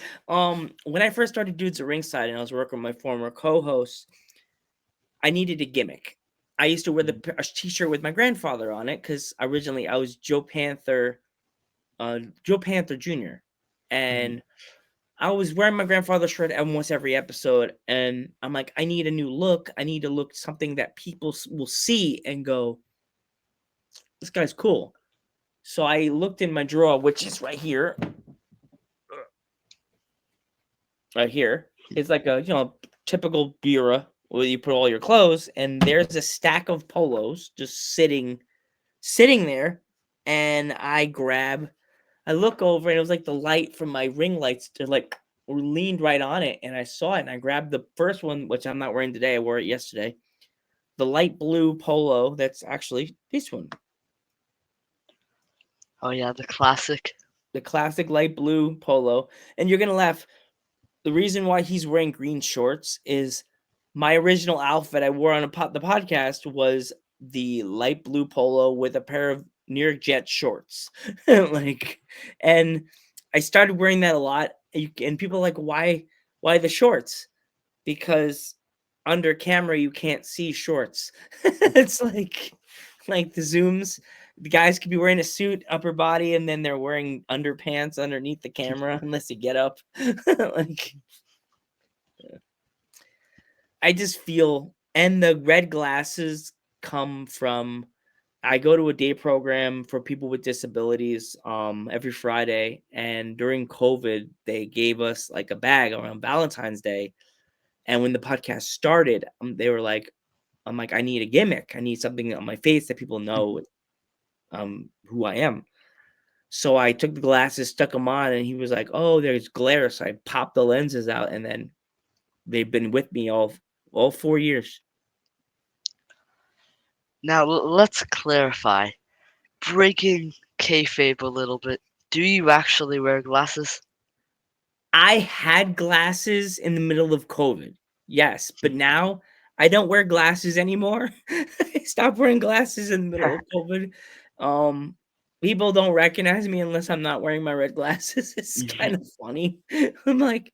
When I first started Dudes at Ringside and I was working with my former co-host, I needed a gimmick. I used to wear a t-shirt with my grandfather on it because originally I was Joe Panther Jr. Mhm. And I was wearing my grandfather's shirt almost every episode, and I'm like, I need a new look. I need to look something that people will see and go, "This guy's cool." So I looked in my drawer, which is right here, right here. It's like a typical bureau where you put all your clothes, and there's a stack of polos just sitting there, and I look over, and it was like the light from my ring lights to like were leaned right on it, and I saw it, and I grabbed the first one, which I'm not wearing today. I wore it yesterday. The light blue polo. That's actually this one, Oh yeah, the classic. the classic light blue polo. And you're gonna laugh. The reason why he's wearing green shorts is my original outfit I wore on the podcast was the light blue polo with a pair of New York Jet shorts. Like, and I started wearing that a lot. And people are like, why the shorts? Because under camera you can't see shorts. It's like the zooms. The guys could be wearing a suit, upper body, and then they're wearing underpants underneath the camera unless you get up. Like, I just feel, and the red glasses come from, I go to a day program for people with disabilities every Friday, and during COVID they gave us like a bag around Valentine's Day. And when the podcast started, they were like, I'm like, I need a gimmick. I need something on my face that people know who I am. So I took the glasses, stuck them on, and he was like, "Oh, there's glare." So I popped the lenses out, and then they've been with me all 4 years. Now let's clarify. Breaking kayfabe a little bit. Do you actually wear glasses? I had glasses in the middle of COVID, yes, but now I don't wear glasses anymore. I stopped wearing glasses in the middle of COVID. Um, People don't recognize me unless I'm not wearing my red glasses. It's kind of funny. I'm like,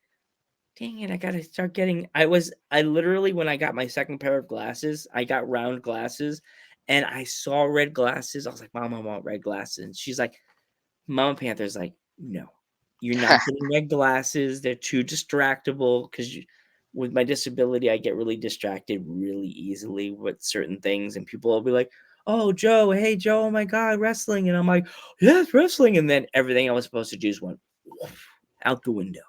dang it, I gotta start getting. I literally, when I got my second pair of glasses, I got round glasses, and I saw red glasses. I was like, Mom, I want red glasses. And she's like, Mama Panther's like, no, you're not getting red glasses. They're too distractible because with my disability, I get really distracted really easily with certain things, and people will be like, "Oh, Joe, hey Joe, oh my God, wrestling," and I'm like, "Yes, wrestling," and then everything I was supposed to do just went out the window,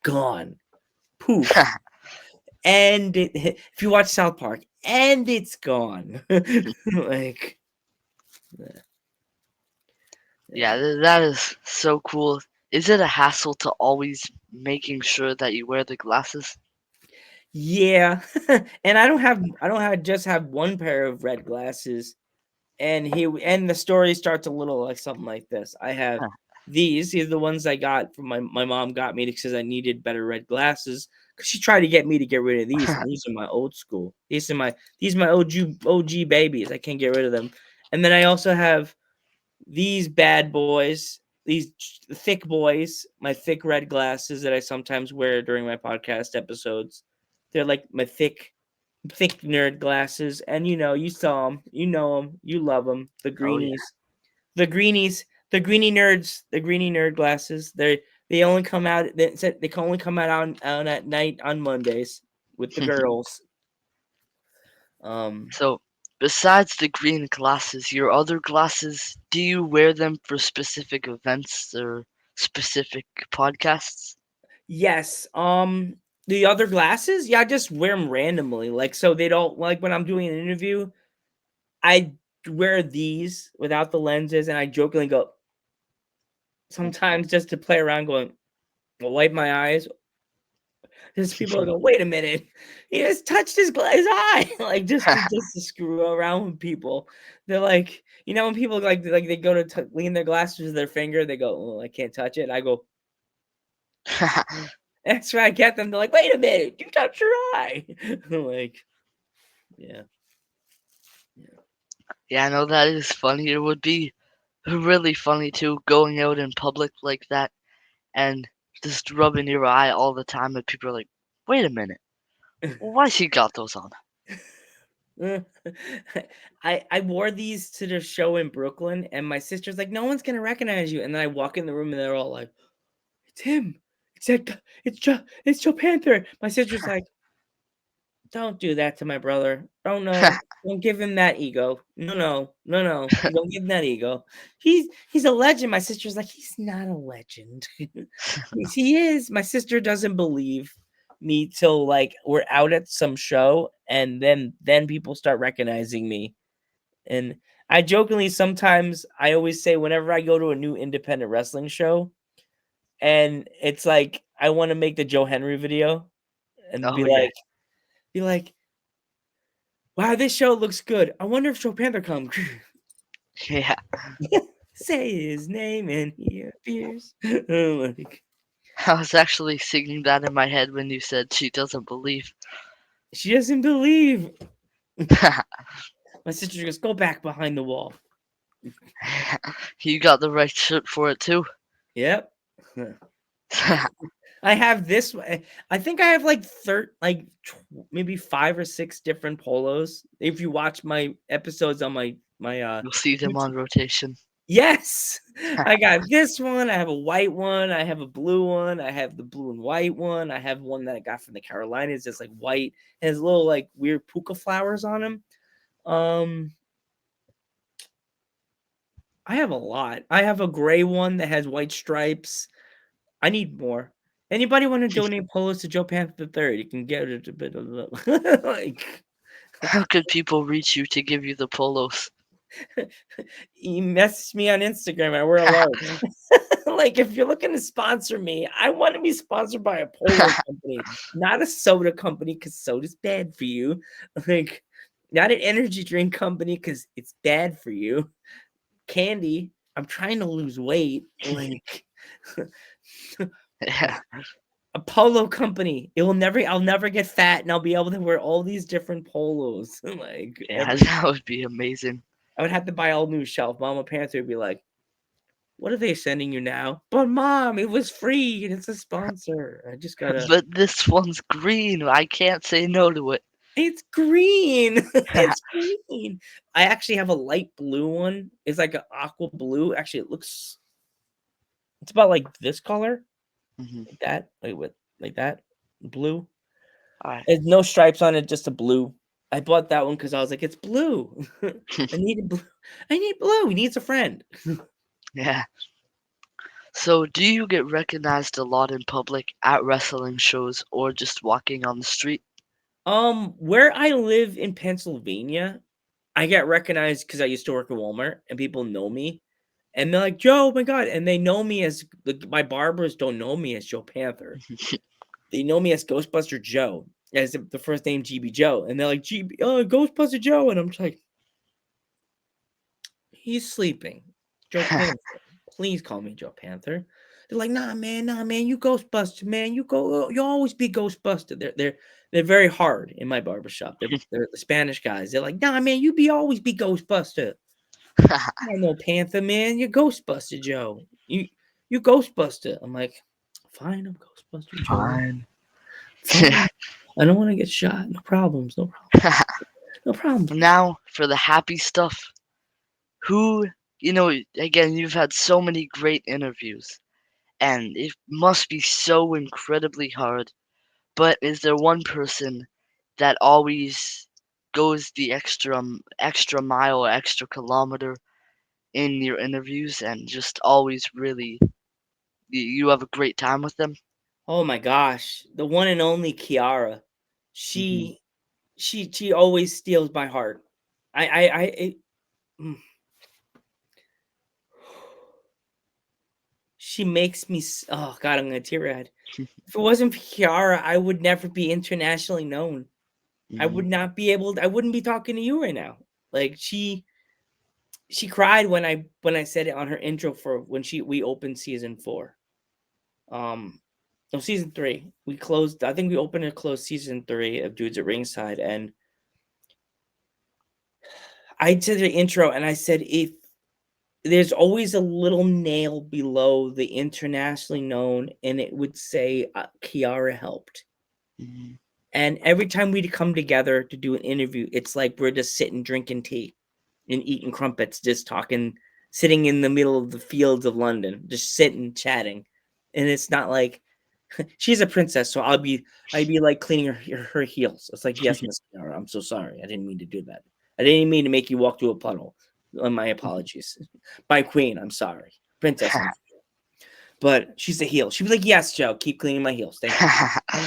gone, poof, and if you watch South Park, and it's gone, like, Yeah, yeah. that is so cool. Is it a hassle to always making sure that you wear the glasses? Yeah, and I don't have just have one pair of red glasses, and the story starts a little like something like this. I have these are the ones I got from my mom got me because I needed better red glasses because she tried to get me to get rid of these, and these are my old school. These are my OG babies. I can't get rid of them. And then I also have these bad boys, these thick boys, my thick red glasses that I sometimes wear during my podcast episodes. They're like my thick nerd glasses, and you saw them, you know them, you love them. The Oh yeah. greenies, the greenies, the greenie nerds, the greenie nerd glasses. They only come out. They can only come out on at night on Mondays with the girls. Um, So, besides the green glasses, your other glasses, do you wear them for specific events or specific podcasts? yes. The other glasses, yeah, I just wear them randomly. Like so, they don't like when I'm doing an interview. I wear these without the lenses, and I jokingly go sometimes just to play around, going, "Well, wipe my eyes." Just people go, "Wait a minute, he just touched his eye," like just to screw around with people. They're like, when people like they go to lean their glasses to their finger, they go, "Oh, I can't touch it." I go, "That's right." I get them. They're like, "Wait a minute, you touched your eye." Like, yeah, yeah. Yeah, I know that is funny. It would be really funny too, going out in public like that and just rubbing your eye all the time, and people are like, "Wait a minute, why she got those on?" I wore these to the show in Brooklyn, and my sister's like, "No one's gonna recognize you." And then I walk in the room, and they're all like, "It's him. It's Joe Panther." My sister's like, Don't do that to my brother. Don't know. Don't give him that ego. No, no, no, no. Don't give him that ego. He's a legend. My sister's like, he's not a legend. Yes, he is. My sister doesn't believe me till like we're out at some show, and then people start recognizing me. And I jokingly sometimes I always say whenever I go to a new independent wrestling show, and it's like I want to make the Joe Henry video and Oh yeah, be like, wow, this show looks good. I wonder if Joe Panther comes. yeah. Say his name and he appears. Like, I was actually singing that in my head when you said she doesn't believe. she doesn't believe. My sister goes, go back behind the wall. You got the right shirt for it too. Yep. I have this. I think I have like maybe 5 or 6 different polos. If you watch my episodes on my You'll see them YouTube. on rotation. Yes, I got this one. I have a white one. I have a blue one. I have the blue and white one. I have one that I got from the Carolinas. It's like white. It has little like weird puka flowers on them. Um, I have a lot. I have a gray one that has white stripes. I need more. Anybody want to donate polos to Joe Panther the Third? You can get it a bit of like How could people reach you to give you the polos? he messaged me on Instagram. I wear a large. Like if you're looking to sponsor me, I want to be sponsored by a polo company, not a soda company because soda's bad for you. Like not an energy drink company because it's bad for you. Candy. I'm trying to lose weight. Like Yeah, a polo company. I'll never get fat and I'll be able to wear all these different polos. Like yeah, every that would be amazing. I would have to buy all new shelf. Mama Panther would be like, what are they sending you now? But mom, it was free and it's a sponsor. I just gotta But this one's green. I can't say no to it. it's green. It's green. I actually have a light blue one. It's like an aqua blue. Actually, it's about like this color. Mhm. Like that. Wait, what? Like that? Blue. All right. There's no stripes on it, just a blue. I bought that one because I was like, it's blue. I need blue. I need blue. He needs a friend. Yeah. So, do you get recognized a lot in public at wrestling shows or just walking on the street? Where I live in Pennsylvania, I get recognized because I used to work at Walmart and people know me. And they're like, Joe, oh my God. And they know me as my barbers don't know me as Joe Panther. They know me as Ghostbuster Joe, as the first name GB Joe. And they're like, GB, Ghostbuster Joe. And I'm just like, he's sleeping. Joe Panther. Please call me Joe Panther. They're like, nah, man, you Ghostbuster, man. You go, you always be Ghostbuster. They're very hard in my barbershop. They're the Spanish guys. They're like, nah, man, always be Ghostbuster. I know Panther, man. You're Ghostbuster Joe. You Ghostbuster. I'm like, fine, I'm Ghostbuster Joe. Fine. Fine. I don't want to get shot. No problems. No problem. No problems. Now, for the happy stuff. Who, again, you've had so many great interviews, and it must be so incredibly hard. But is there one person that always goes the extra mile or extra kilometer in your interviews and just always really you have a great time with them? Oh my gosh, the one and only Kiara. Hmm. She she always steals my heart. I it, mm, she makes me. Oh God, I'm gonna tear eyed. If it wasn't for Kiara, I would never be internationally known. I Hmm. would not be able. I wouldn't be talking to you right now. Like she cried when I said it on her intro for when we opened season 4. Um, no, season 3. We closed. I think we opened and closed season 3 of Dudes at Ringside, and I did the intro and I said if there's always a little nail below the internationally known, and it would say Kiara helped. Hmm. And every time we'd come together to do an interview, it's like we're just sitting drinking tea and eating crumpets, just talking, sitting in the middle of the fields of London, just sitting chatting. And it's not like She's a princess, so I'd be like cleaning her heels. It's like, yes, Miss Kiara, I'm so sorry. I didn't mean to do that. I didn't mean to make you walk through a puddle. My apologies. My queen, I'm sorry. Princess, I'm sorry. But she's a heel. She'd be like, yes, Joe, keep cleaning my heels. Thank you.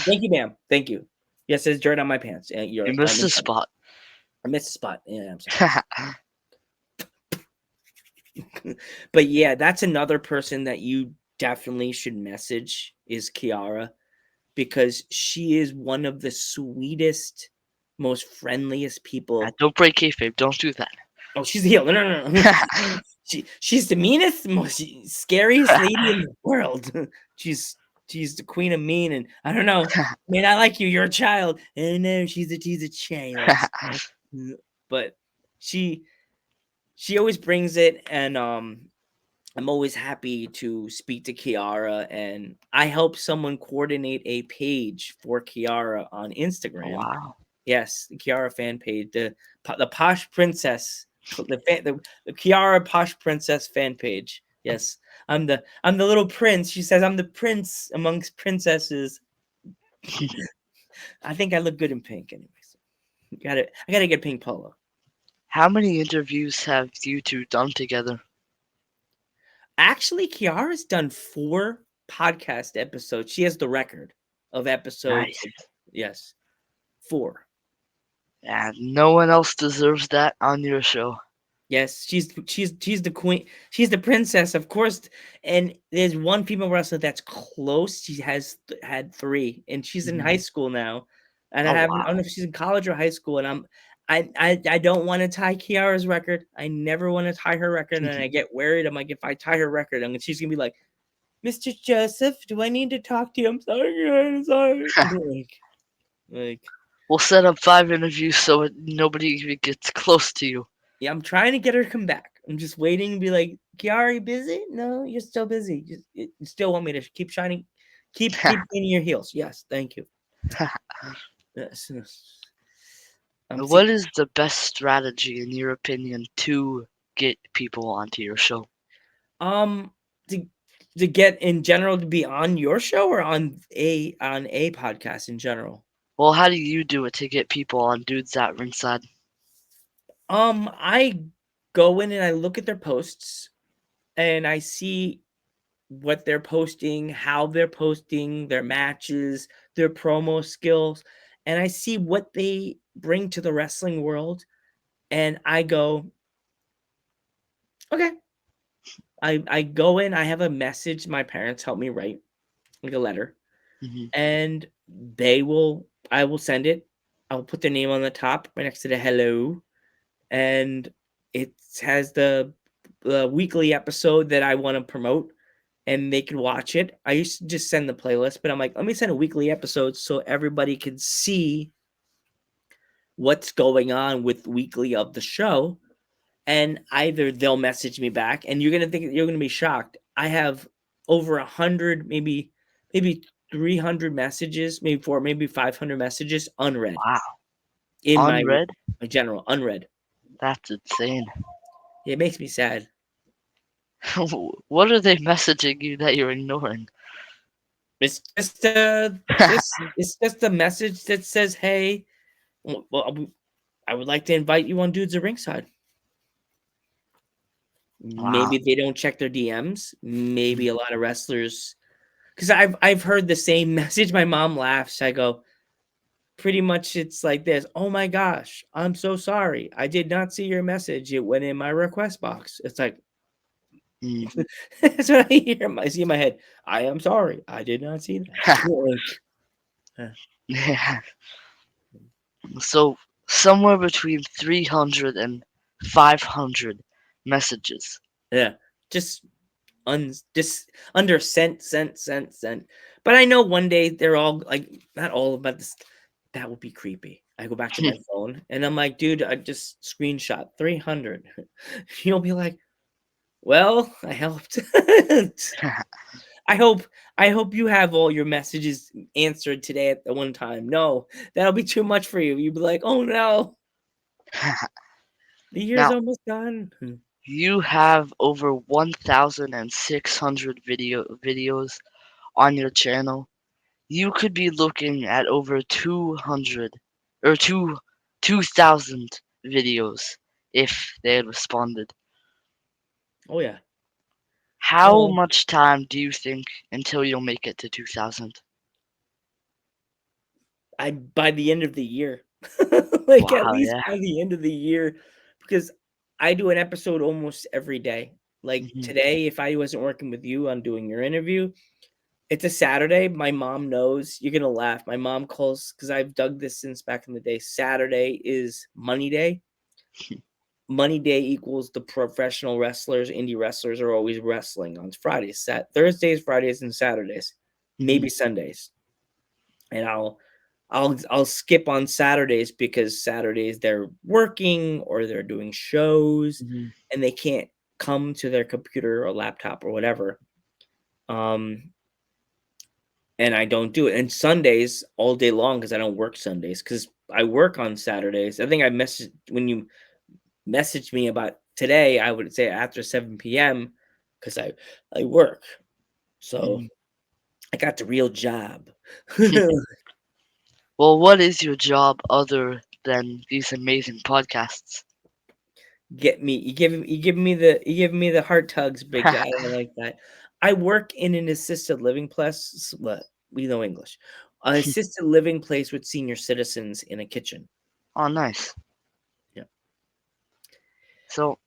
Thank you, ma'am. Thank you. Yes, there's dirt on my pants. And You you're missed the spot. I missed the spot. Yeah, I'm sorry. But yeah, that's another person that you definitely should message is Kiara, because she is one of the sweetest, most friendliest people. Don't break kayfabe. Don't do that. Oh, she's the heel. No, no, no, no. She's the meanest, most scariest lady in the world. she's she's the queen of mean, and I don't know. I mean, I like you. You're a child. And no, she's a child. But she she always brings it, and I'm always happy to speak to Kiara, and I help someone coordinate a page for Kiara on Instagram. Wow. Yes, the Kiara fan page, the Posh Princess, the Kiara Posh Princess fan page. Yes, I'm the little prince. She says I'm the prince amongst princesses. I think I look good in pink, anyways. I gotta get pink polo. How many interviews have you two done together? Actually, Kiara's done 4 podcast episodes. She has the record of episodes. Nice. Yes, 4. And no one else deserves that on your show. Yes, she's the queen. She's the princess, of course. And there's one female wrestler that's close. She has had 3, and she's in high Mhm. school now. And Oh I don't know wow. if she's in college or high school. And I don't want to tie Kiara's record. I never want to tie her record, and I get worried. I'm like, if I tie her record, she's gonna be like, Mr. Joseph, do I need to talk to you? I'm sorry, I'm sorry. Like, We'll set up 5 interviews so nobody even gets close to you. yeah, I'm trying to get her to come back. I'm just waiting to be like, Kiara, you busy? No, you're still busy. You still want me to keep shining, keep cleaning your heels. Yes, thank you. Yes, yes. See, What is the best strategy, in your opinion, to get people onto your show? um, to to get in general to be on your show or on a podcast in general. Well, how do you do it to get people on Dudes at Ringside? I go in and I look at their posts and I see what they're posting, how they're posting their matches, their promo skills, and I see what they bring to the wrestling world. And I go, okay. I go in, I have a message my parents help me write, like a letter, Hmm. and I will send it. I'll put their name on the top right next to the hello, and it has the weekly episode that I want to promote, and they can watch it. I used to just send the playlist, but I'm like, let me send a weekly episode so everybody can see what's going on with weekly of the show. And either they'll message me back, and you're gonna be shocked. I have over 100, maybe 300 messages, maybe 4, maybe 500 messages unread Wow. in Unread? my general unread. That's insane. It makes me sad. What are they messaging you that you're ignoring? It's just a message that says, "Hey, well, I would like to invite you on Dudes at Ringside." Wow. Maybe they don't check their DMs. Maybe Mhm. a lot of wrestlers, because I've heard the same message. My mom laughs. I go, pretty much it's like this. Oh my gosh, I'm so sorry. I did not see your message. It went in my request box. It's like Mm. that's what I hear. I see in my head. I am sorry. I did not see that. Like, Yeah. So somewhere between 300 and 500 messages. yeah, just just under sent. But I know one day they're all like, not all about this. That would be creepy. I go back to my phone and I'm like, dude, I just screenshot 300. You'll be like, well, I helped. I hope I hope you have all your messages answered today at the one time. No, that'll be too much for you. You'd be like, oh no, the year's Now, almost done. you have over 1,600 videos on your channel. you could be looking at over 200 or 2,000 videos if they had responded. Oh yeah. How Oh, much time do you think until you'll make it to 2,000? I by the end of the year, like at Wow, least yeah. by the end of the year, because I do an episode almost every day. Like Hmm. today, if I wasn't working with you on doing your interview, it's a Saturday. My mom knows. You're gonna laugh. My mom calls because I've dug this since back in the day. Saturday is Money Day. Money Day equals the professional wrestlers, indie wrestlers are always wrestling on Fridays, Thursdays, Fridays, and Saturdays, Hmm. maybe Sundays. And I'll skip on Saturdays because Saturdays they're working or they're doing shows Hmm. and they can't come to their computer or laptop or whatever. Um, and I don't do it. And Sundays all day long because I don't work Sundays because I work on Saturdays. I think I messaged when you messaged me about today. I would say after 7 p.m. because I work. So Hmm. I got the real job. Well, what is your job other than these amazing podcasts? Get me you give me the heart tugs, big guy. I like that. I work in an assisted living place. What we know English. An assisted living place with senior citizens in a kitchen. Oh, nice. Yeah. So,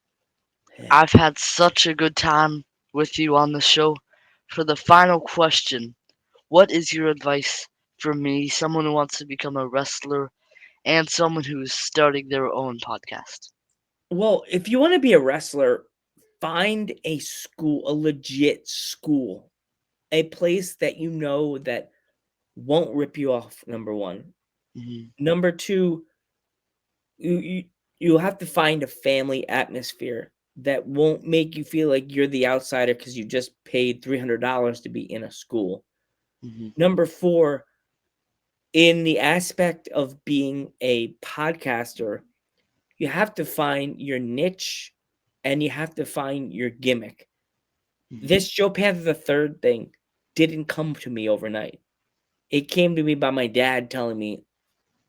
Yeah. I've had such a good time with you on the show. For the final question, what is your advice for me, someone who wants to become a wrestler and someone who's starting their own podcast? Well, if you want to be a wrestler, find a school, a legit school, a place that you know that won't rip you off. Number one. Hmm. Number two, you you'll have to find a family atmosphere that won't make you feel like you're the outsider because you just paid $300 to be in a school. Hmm. Number four, in the aspect of being a podcaster, you have to find your niche and you have to find your gimmick. Hmm. This Joe Panther the third thing didn't come to me overnight. It came to me by my dad telling me,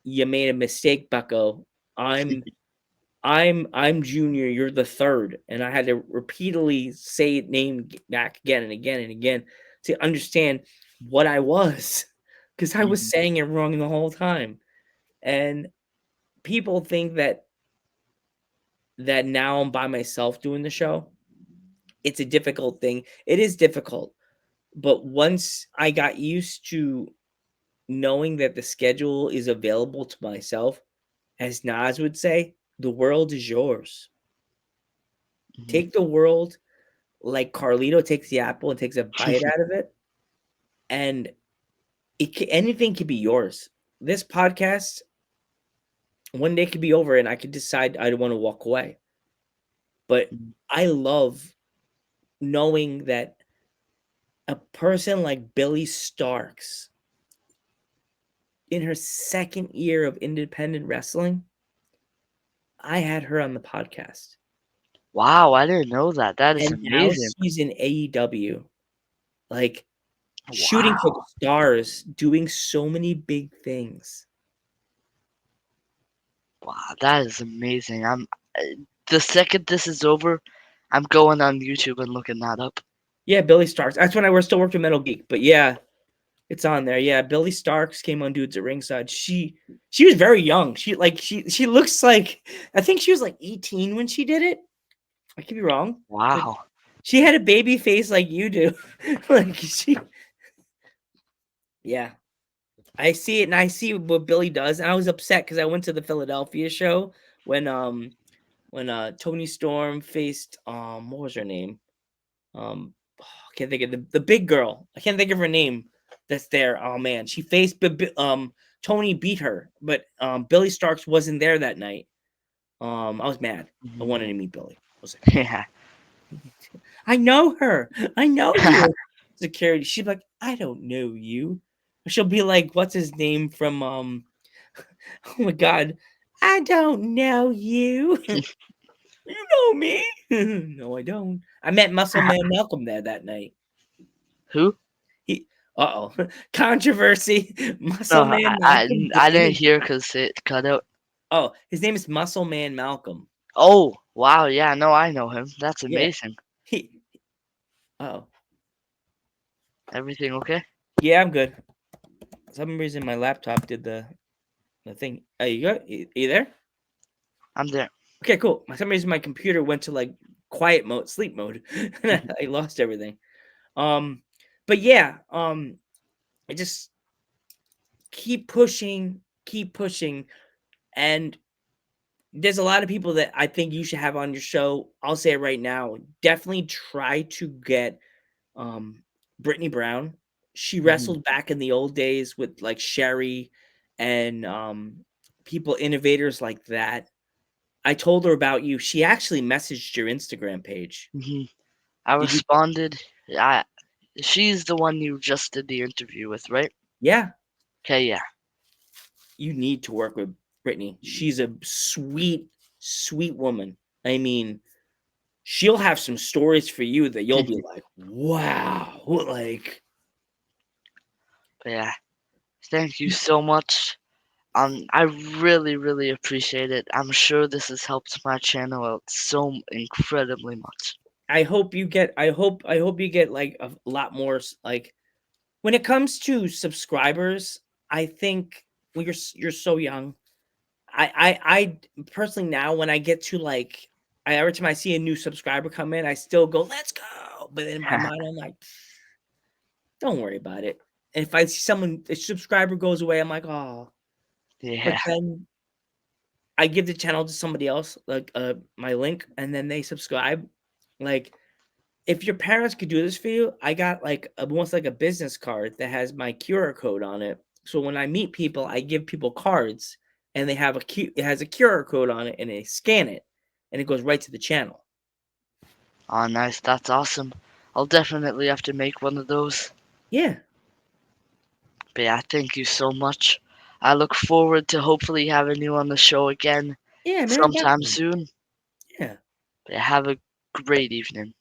"You made a mistake, Bucko. I'm I'm junior, you're the third." And I had to repeatedly say name back again and again and again to understand what I was because I was Hmm. saying it wrong the whole time. And people think that now I'm by myself doing the show. It's a difficult thing. It is difficult. But once I got used to knowing that the schedule is available to myself, as Nas would say, the world is yours. Hmm. Take the world like Carlito takes the apple and takes a bite out of it, and anything could be yours. This podcast one day could be over, and I could decide I want to walk away. But I love knowing that a person like Billy Starks, in her second year of independent wrestling, I had her on the podcast, Wow, I didn't know that. That is and now amazing. she's in AEW, like shooting for the Wow. stars, doing so many big things. Wow, that is amazing. The second this is over, I'm going on YouTube and looking that up. Yeah, Billy Starks. That's when I was still working Metal Geek, but yeah, it's on there. Yeah, Billy Starks came on Dudes at Ringside. She was very young. She looks like I think she was like 18 when she did it. I could be wrong, but Wow. she had a baby face like you do. Like she yeah. I see it and I see what Billy does. And I was upset because I went to the Philadelphia show when Tony Storm faced what was her name? I can't think of the big girl. I can't think of her name. That's there. Oh man, she faced Tony beat her, but Billy Starks wasn't there that night. I was mad. I Hmm. wanted to meet Billy. I was like, Yeah. I know her. I know you. Security. She's like, I don't know you. She'll be like, what's his name from oh my god. I don't know you. You know me. No, I don't. I met Muscle Man Malcolm there that night. Who? He Uh-oh. Controversy. Muscle No, Man Malcolm I didn't defended. hear because it cut out. Oh, his name is Muscle Man Malcolm. Oh, wow, yeah, no, I know him. That's Yeah. amazing. He Oh. Everything okay? Yeah, I'm good. For some reason my laptop did the thing. You go? You there? I'm there. Okay, cool. For some reason my computer went to like quiet mode, sleep mode, and I lost everything. Um, but yeah, I just keep pushing, and there's a lot of people that I think you should have on your show. I'll say it right now. Definitely try to get um Brittany Brown. She Hmm. wrestled back in the old days with like Sherry and people innovators like that. I told her about you. She actually messaged your Instagram page. Hmm. I Did you? responded. I, she's the one you just did the interview with, right? Yeah, Okay, yeah. you need to work with Brittany. She's a sweet, sweet woman. I mean, she'll have some stories for you that you'll be like, "Wow!" Like, But yeah, thank you so much. I really, really appreciate it. I'm sure this has helped my channel out so incredibly much. I hope you get like a lot more. Like, when it comes to subscribers, I think well, you're so young. I personally now when I get to like every time I see a new subscriber come in, I still go, "Let's go!" But in my mind, I'm like, "Don't worry about it." And if I see someone a subscriber goes away, I'm like, "Oh." But Yeah, then I give the channel to somebody else, like my link, and then they subscribe. Like, if your parents could do this for you, I got like almost like a business card that has my QR code on it. So when I meet people, I give people cards, and they have it has a QR code on it, and they scan it, and it goes right to the channel. oh nice, that's awesome. I'll definitely have to make one of those. Yeah, But yeah, thank you so much. I look forward to hopefully having you on the show again yeah, man, sometime definitely. soon. Yeah, But yeah, have a great evening.